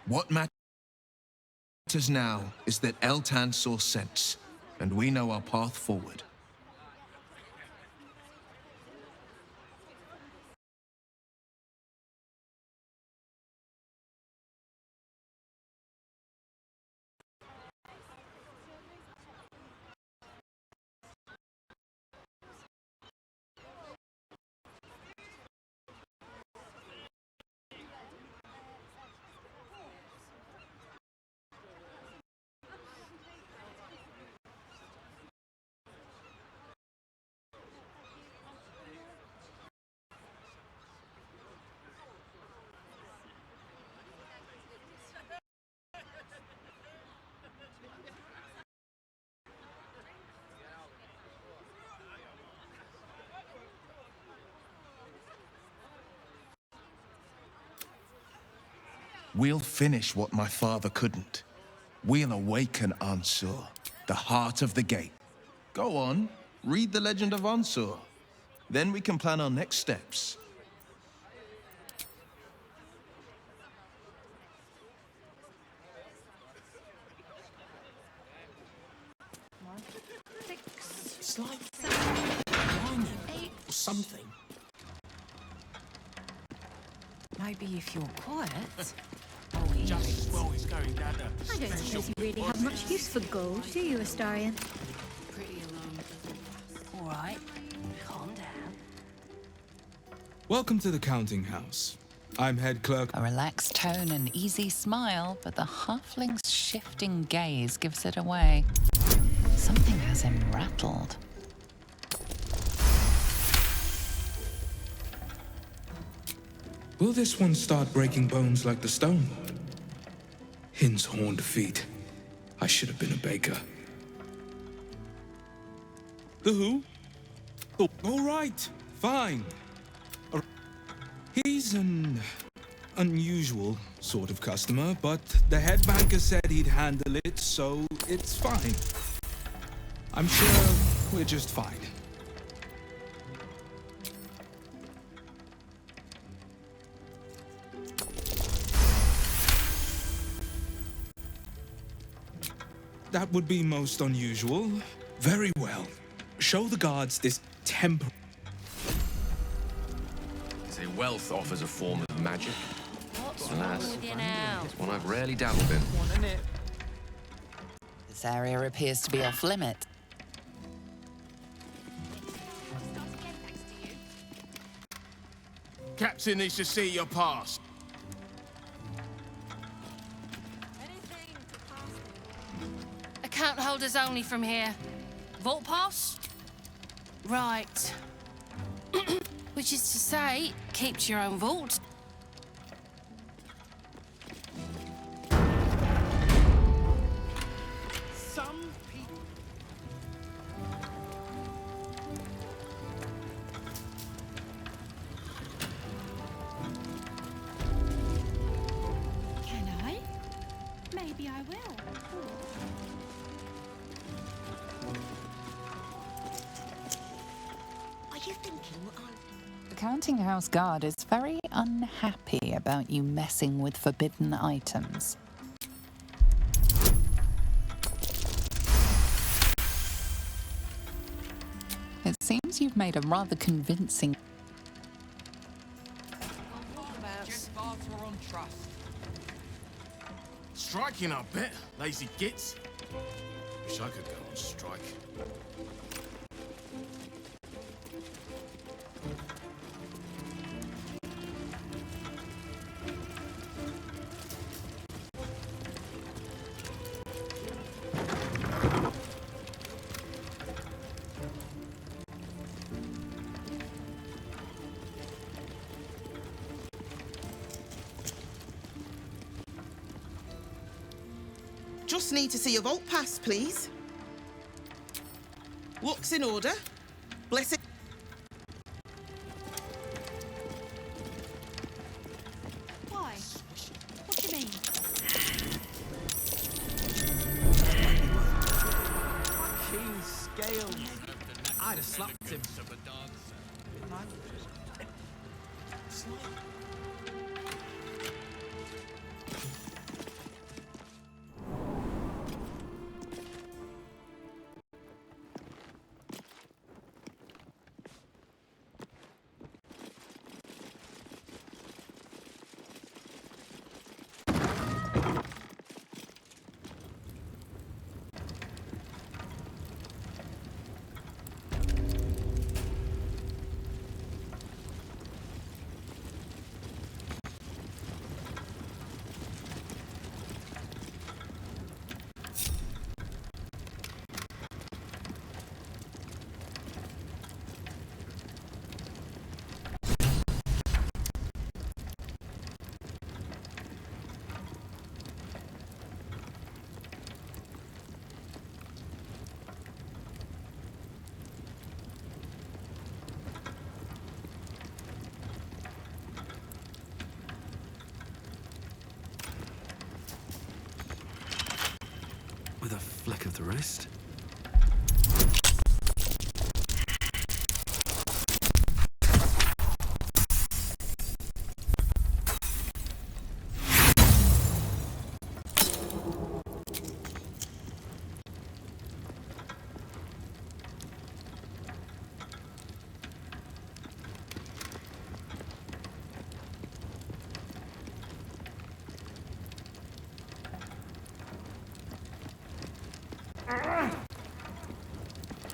What matters now is that Eltan saw sense, and we know our path forward. We'll finish what my father couldn't. We'll awaken Ansur, the heart of the gate. Go on, read the legend of Ansur. Then we can plan our next steps. It's like whining or something. Maybe if you're quiet. Just while he's going down the I don't suppose you really have much use for gold, do you, Astarion? Pretty alone. All right, calm down. Welcome to the counting house. I'm head clerk. A relaxed tone and easy smile, but the halfling's shifting gaze gives it away. Something has him rattled. Will this one start breaking bones like the stone lord? Hin's horned feet. I should have been a baker. The who? Oh, all right, fine. He's an unusual sort of customer, but the head banker said he'd handle it, so it's fine. I'm sure we're just fine. That would be most unusual. Very well. Show the guards this temper. Say wealth offers a form of magic. What's And wrong that's with you now? one I've rarely dabbled in. This area appears to be off limit. Captain needs to see your pass. Account holders only from here. Vault pass? Right. Which is to say, keeps your own vault. Some people. Can I? Maybe I will. Are you thinking The counting house guard is very unhappy about you messing with forbidden items. It seems you've made a rather convincing... Just barter on trust. Striking, I bet. Lazy gits. Wish I could go on strike. Just need to see your vault pass, please. Looks in order. Bless it. Why? What do you mean? Keen scales. I'd have slapped him. flick of the wrist.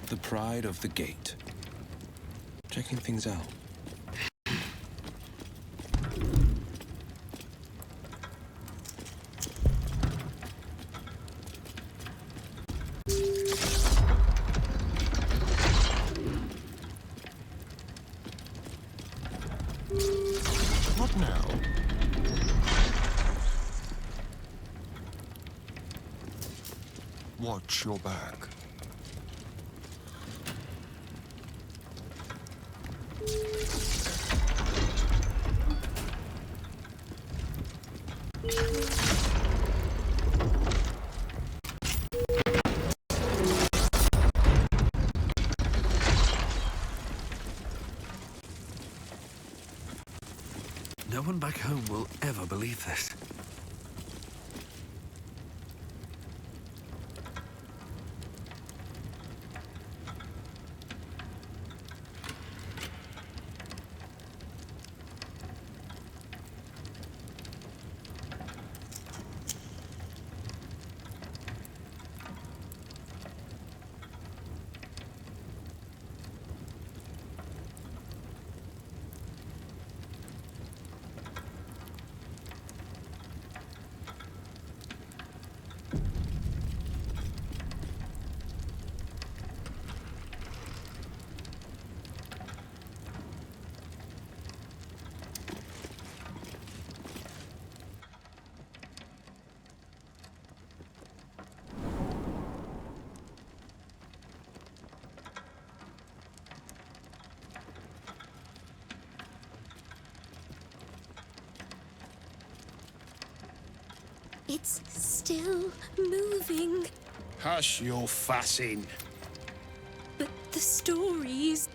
The pride of the gate. Checking things out. What now? Watch your back. No one back home will ever believe this. It's still moving. Hush your fussing. But the stories...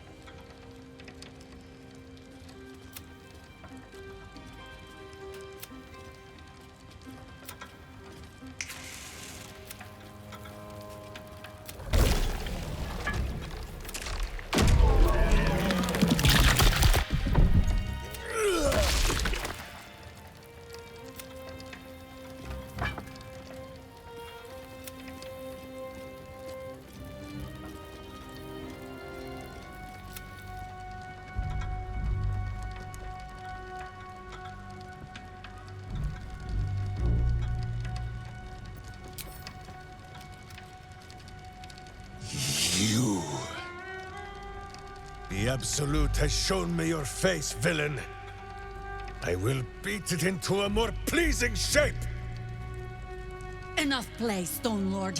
You. The Absolute has shown me your face, villain. I will beat it into a more pleasing shape. Enough play, Stone Lord.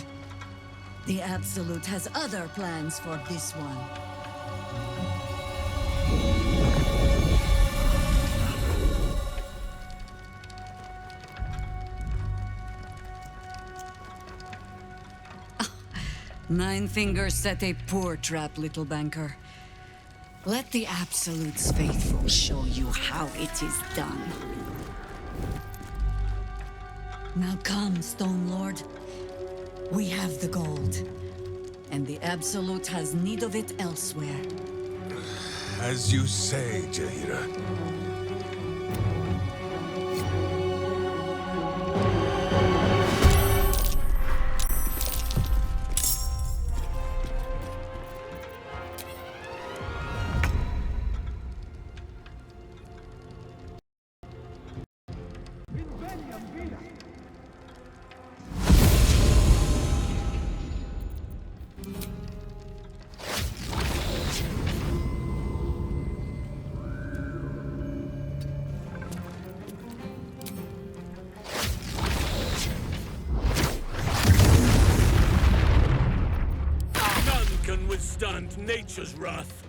The Absolute has other plans for this one. Nine Fingers set a poor trap, little banker. Let the Absolute's faithful show you how it is done. Now come, Stone Lord. We have the gold, and the Absolute has need of it elsewhere. As you say, Jaheira. Withstand nature's wrath.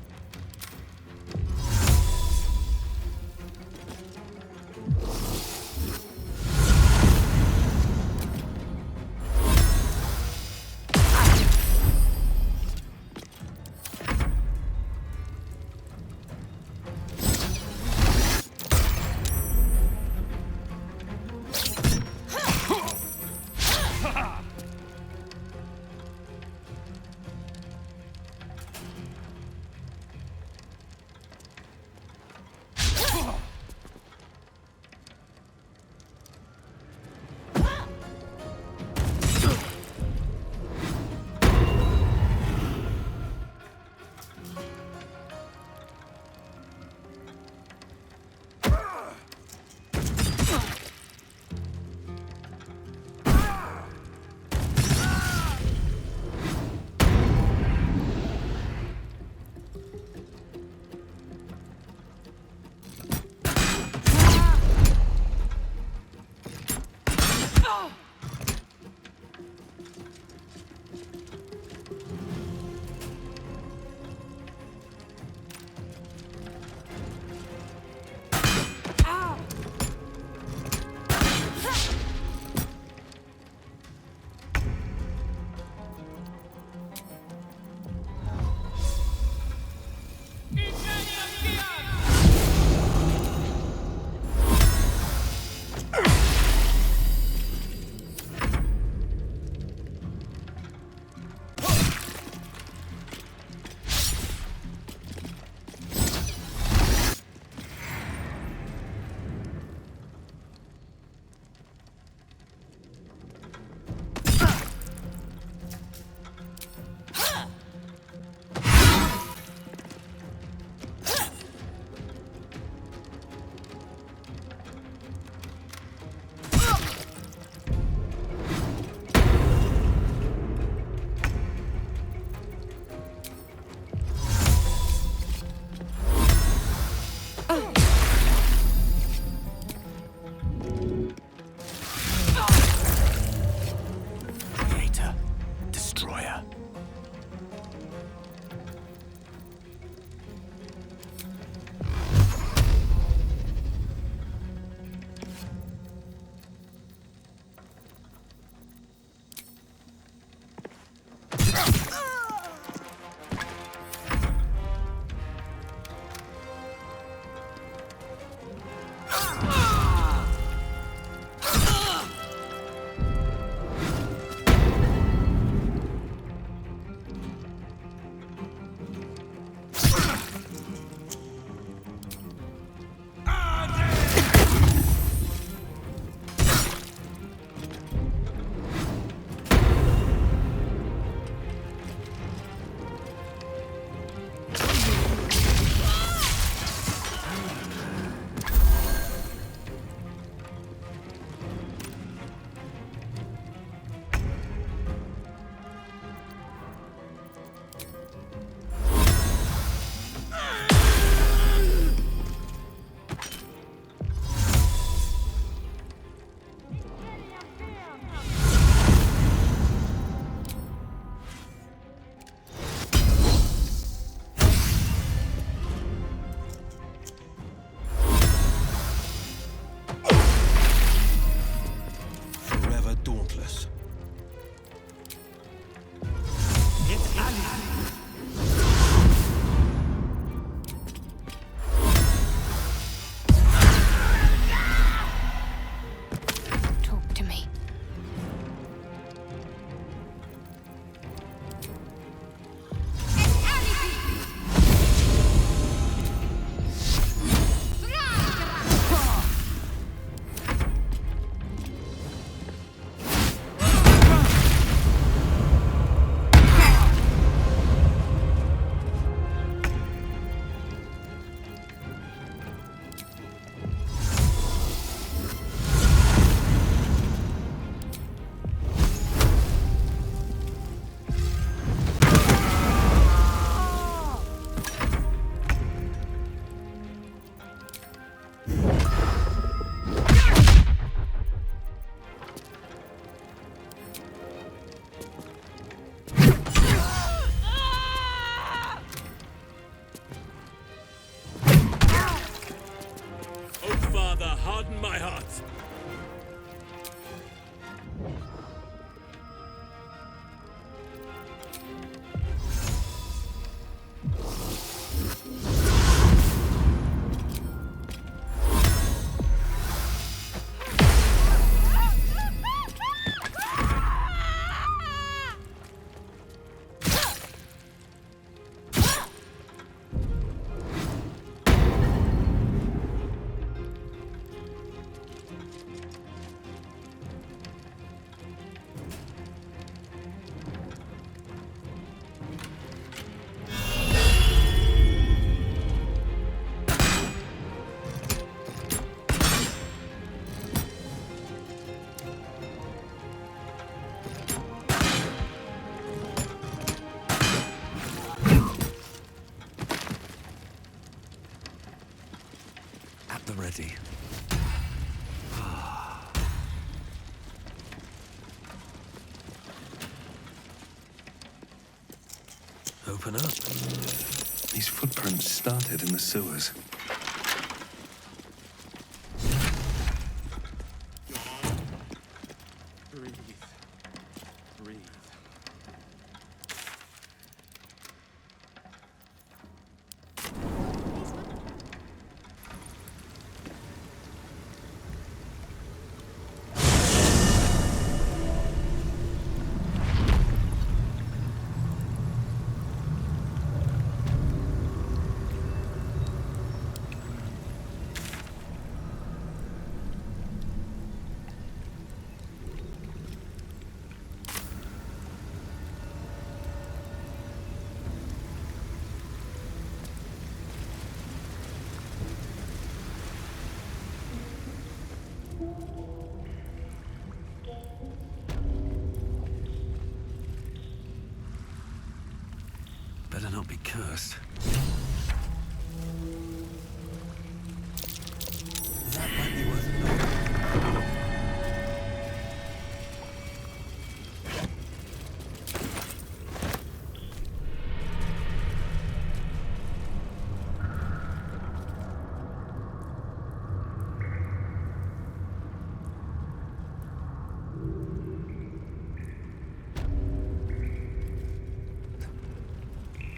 harden my heart. The ready. Open up. These footprints started in the sewers. Breathe. Breathe. Better not be cursed. That might be worth a knock.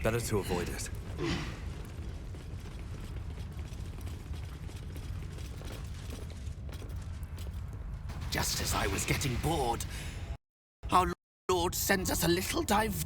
Better to avoid it. Just as I was getting bored, our Lord sends us a little dive.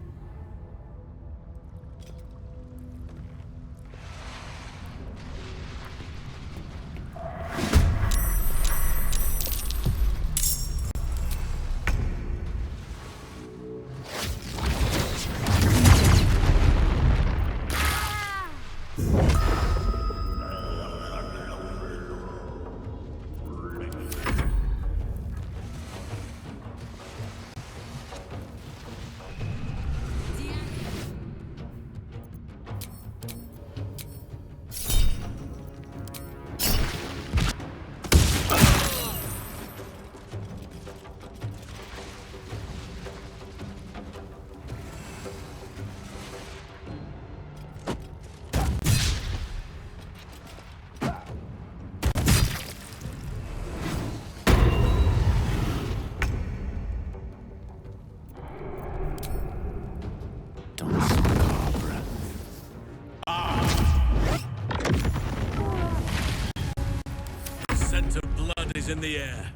Scent of blood is in the air.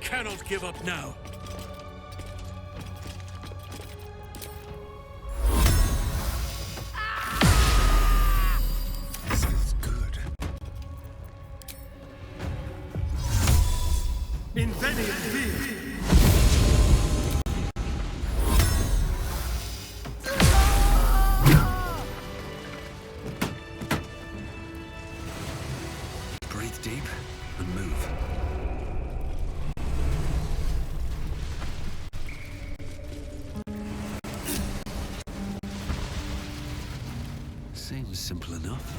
Cannot give up now. This feels good. Breathe deep and move. Seems simple enough.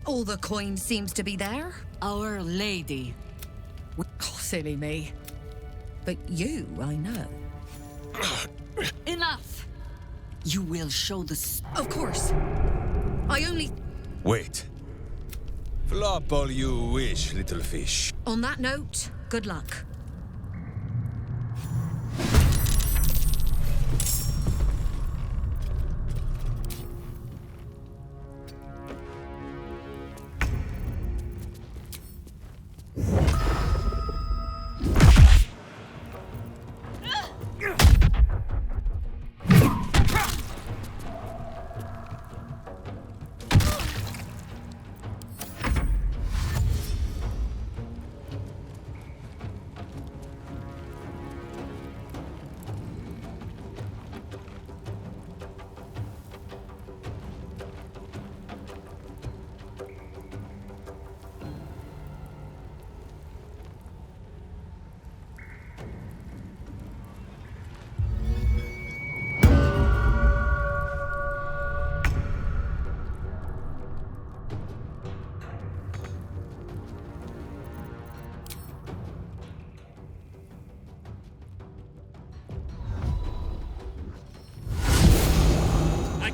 All the coin seems to be there. Our Lady. Oh, silly me. But you, I know. Enough! You will show the... Of course. I only... Wait. Flop all you wish, little fish. On that note, good luck.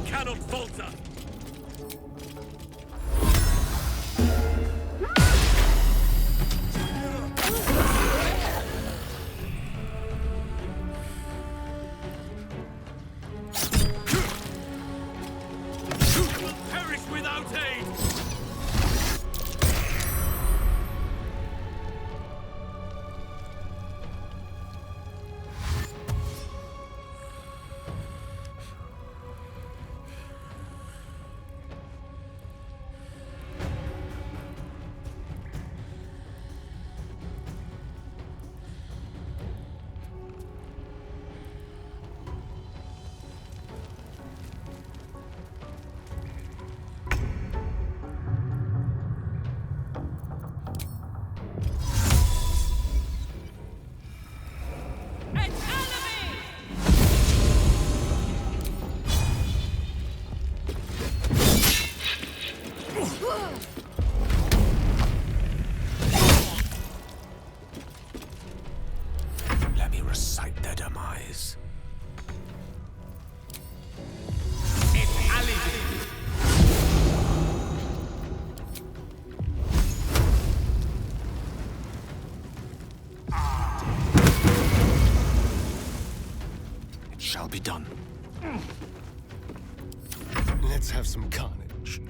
Cannot falter! You will perish without aid! Let me recite their demise. It shall be done. Let's have some carnage.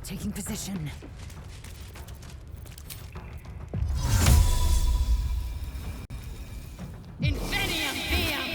Taking position. Infinium Viam!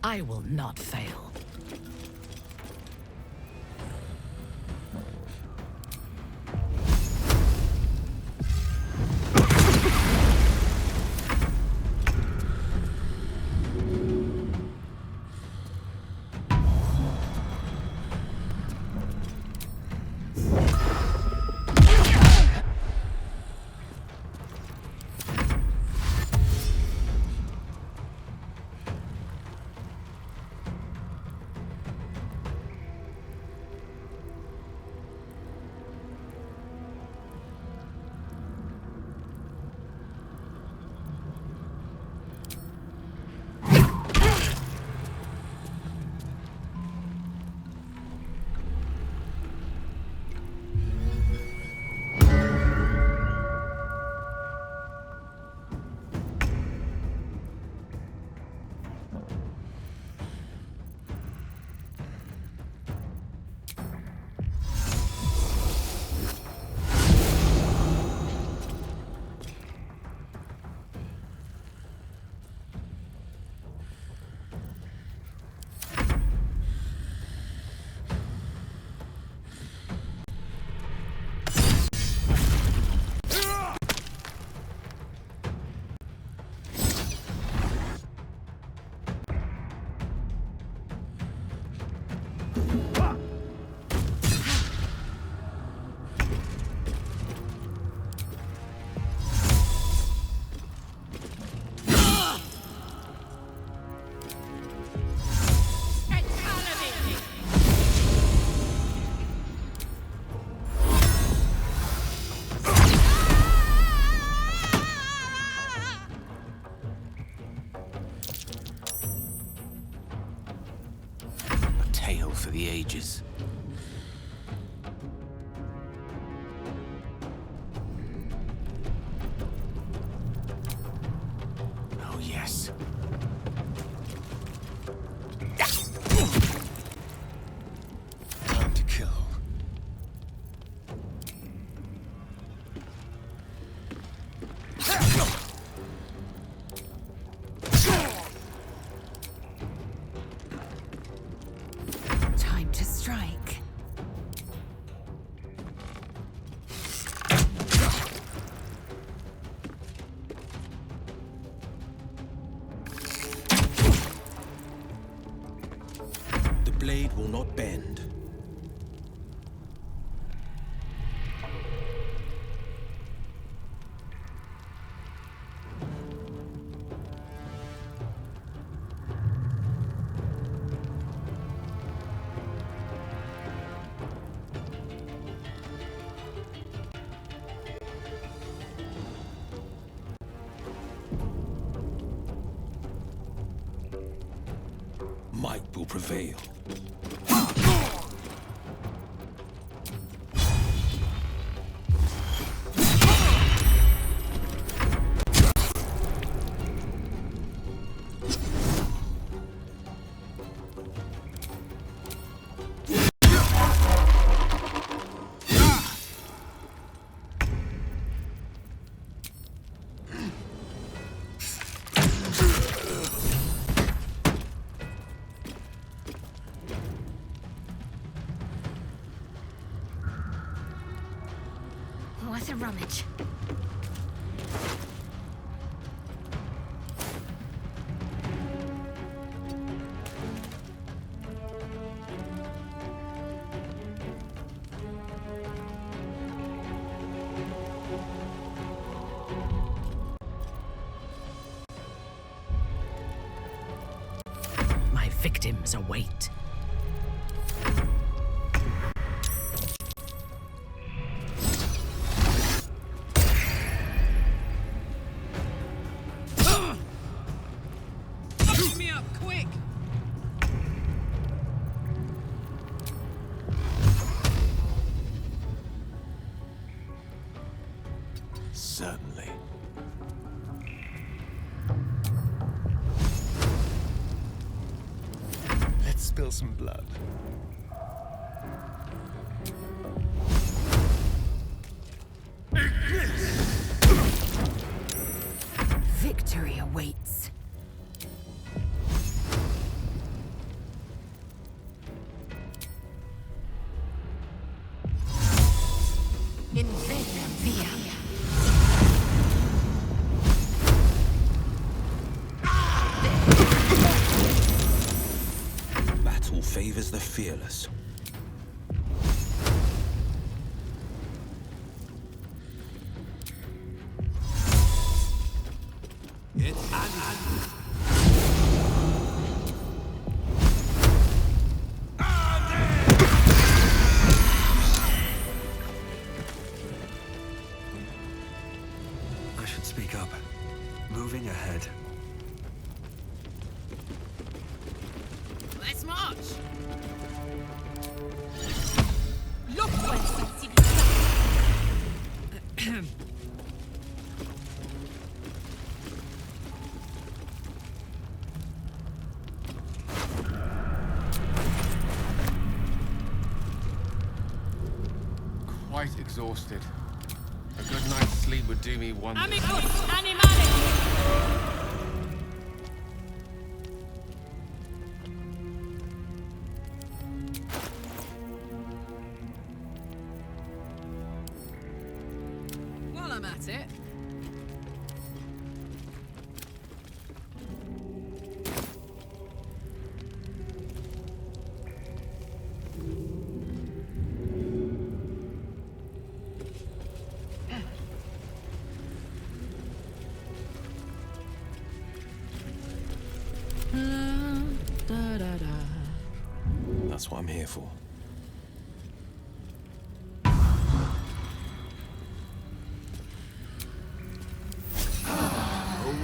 I will not fail. For the ages. Oh, yes. Time to kill. Blade will not bend. Might will prevail. What a rummage. My victims await. Certainly. Let's spill some blood. Victory awaits. favors the fearless. I should speak up. Moving ahead. Let's march! Look where Quite exhausted. A good night's sleep would do me wonders. Amicus animalis! While I'm at it, That's what I'm here for. A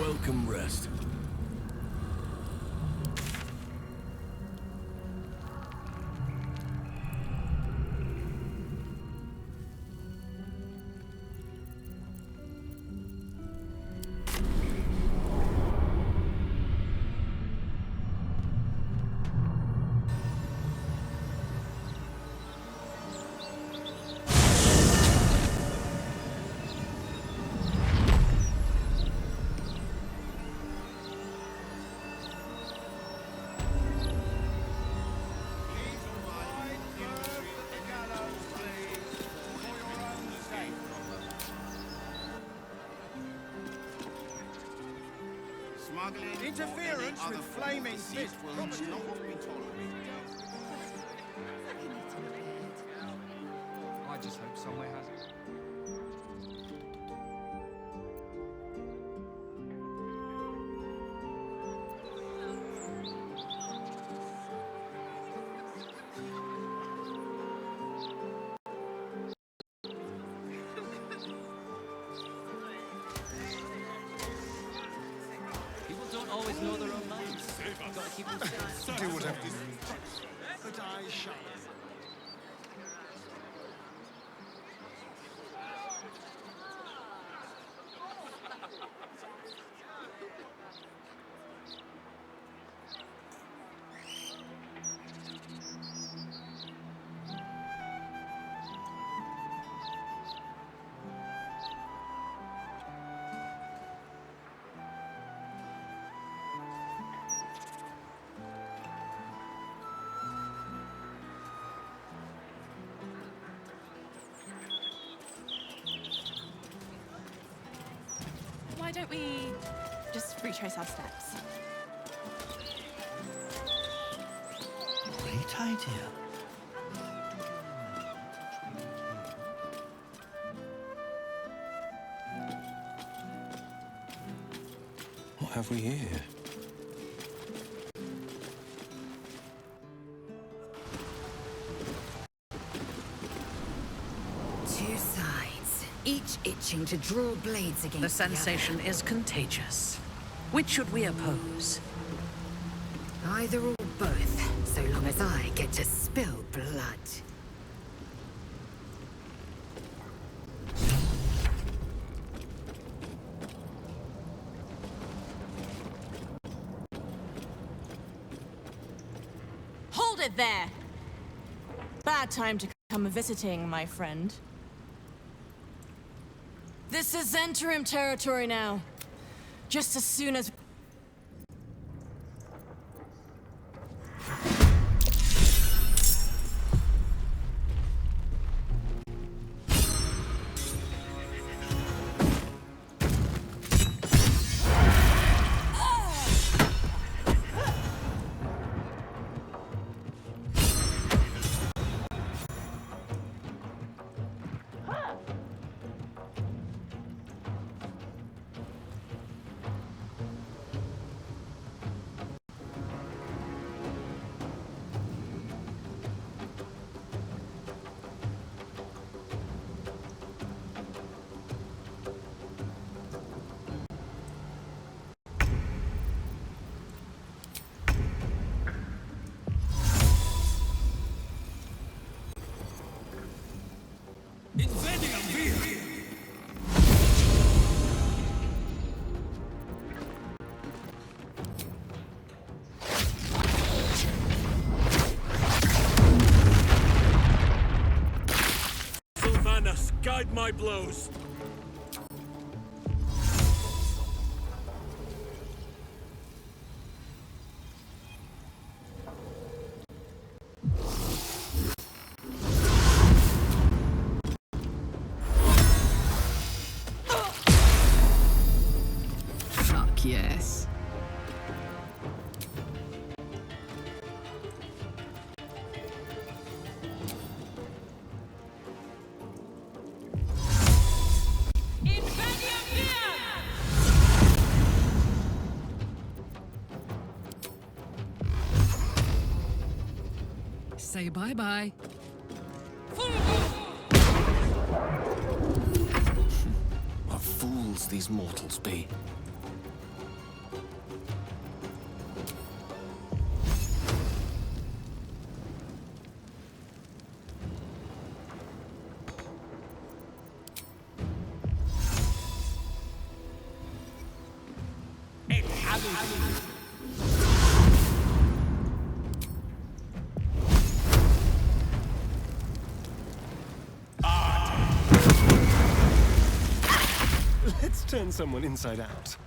welcome rest. Interference with flaming fish will not be tolerated. I just hope somewhere has it. People don't always know their own minds. You've got to keep them safe. Do whatever you but I shall. Why don't we just retrace our steps? Great idea. What have we here? Two sides, each itching to draw blades against the sensation is contagious. Which should we oppose? Either or both, so long as I get to spill blood. Hold it there! Bad time to come visiting, my friend. This is Zhentarim territory now. Just as soon as... my blows. Fuck yes. Say bye-bye. What fools these mortals be. Let's turn someone inside out.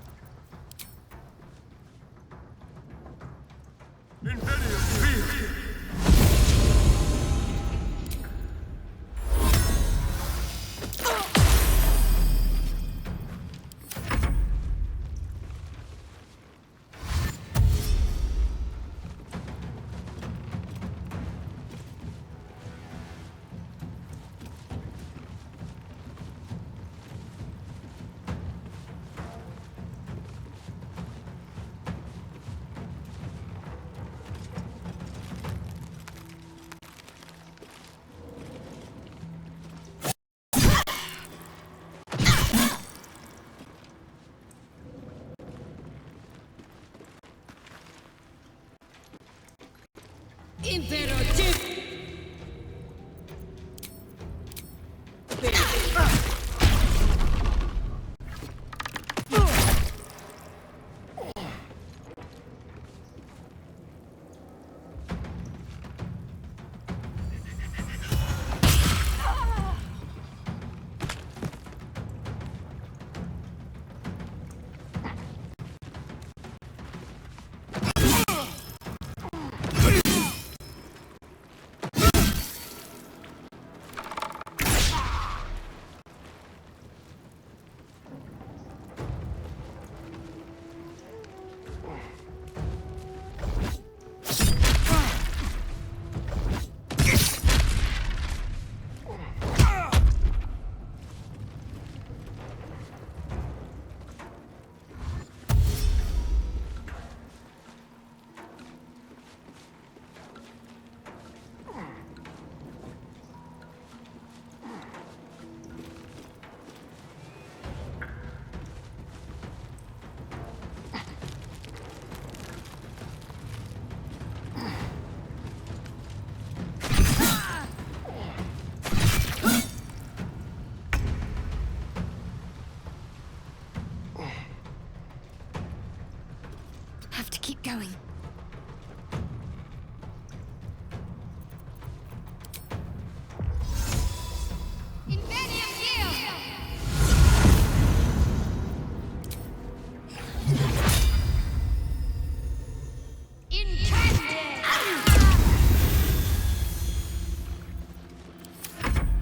Have to keep going.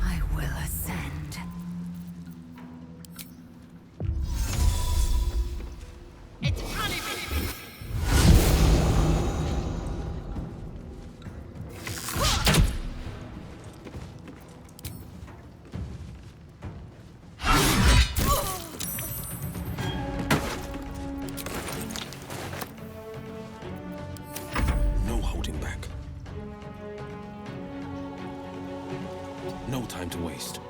I will ascend. No holding back. No time to waste.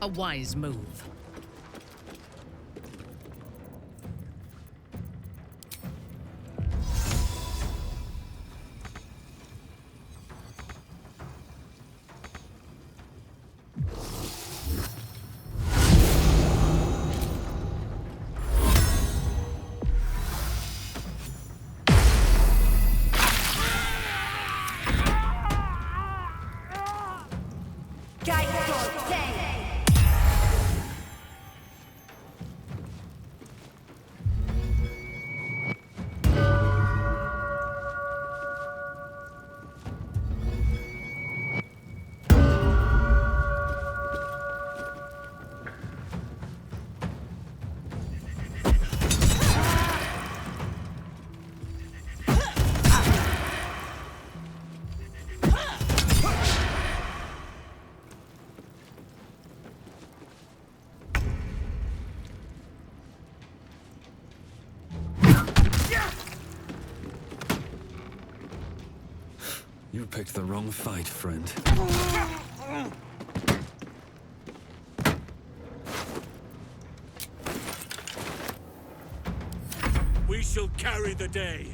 A wise move. You picked the wrong fight, friend. We shall carry the day.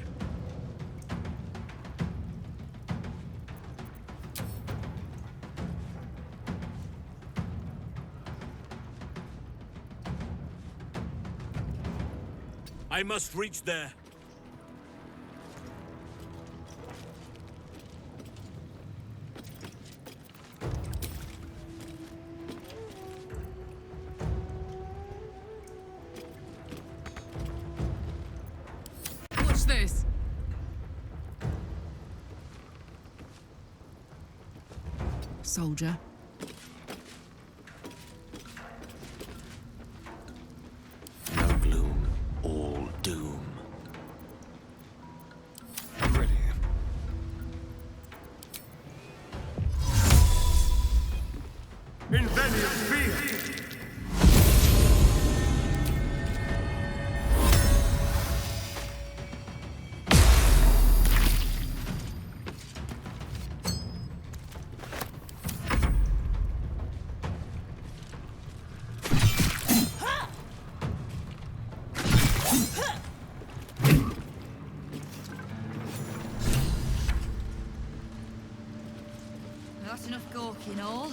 I must reach there. What's this? Soldier. No gloom, all doom. I'm ready. Invenius be! That's enough gawking all.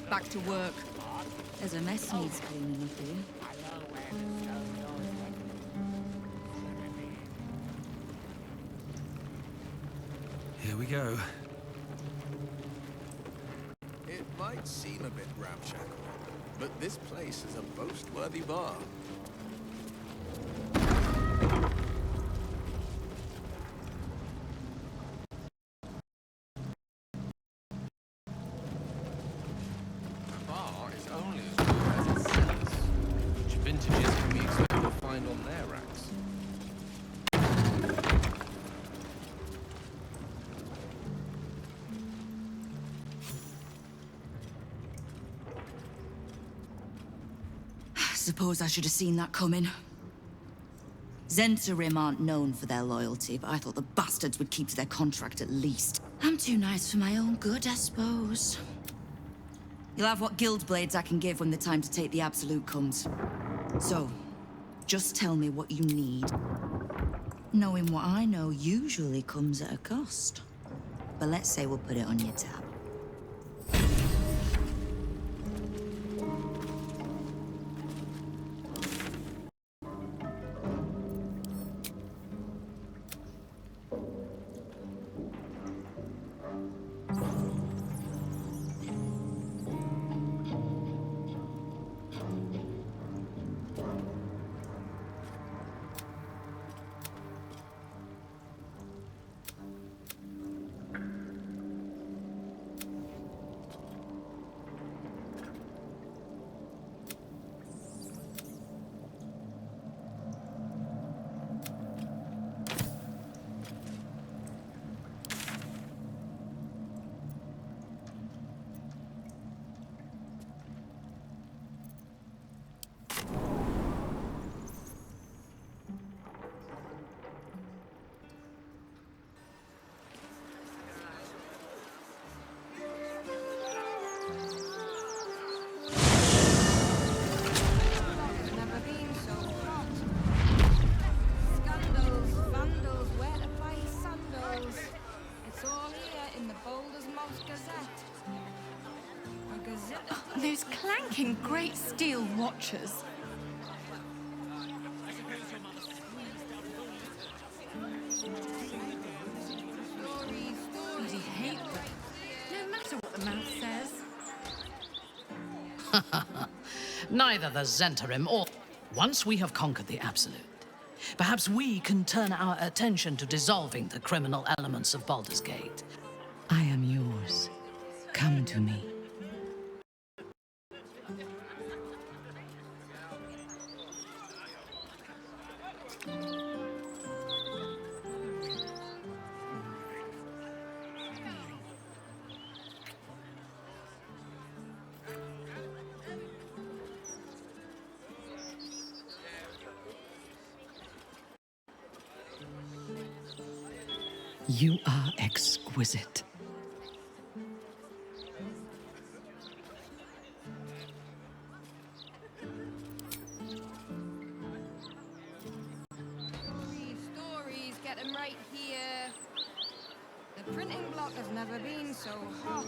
Back to work. There's a mess needs cleaning up here. Here we go. It might seem a bit ramshackle, but this place is a boast-worthy bar. The bar is only as good as its cellars. Which vintages can we expect to find on their racks? Suppose I should have seen that coming. Zentarim aren't known for their loyalty, but I thought the bastards would keep to their contract at least. I'm too nice for my own good, I suppose. You'll have what guild blades I can give when the time to take the absolute comes. So, just tell me what you need. Knowing what I know usually comes at a cost. But let's say we'll put it on your tab. Those clanking great steel watches. Bloody hate them. No matter what the mouth says. Neither the Zentarim or... Once we have conquered the Absolute, perhaps we can turn our attention to dissolving the criminal elements of Baldur's Gate. I am yours. Come to me. You are exquisite. Stories, get them right here. The printing block has never been so hot.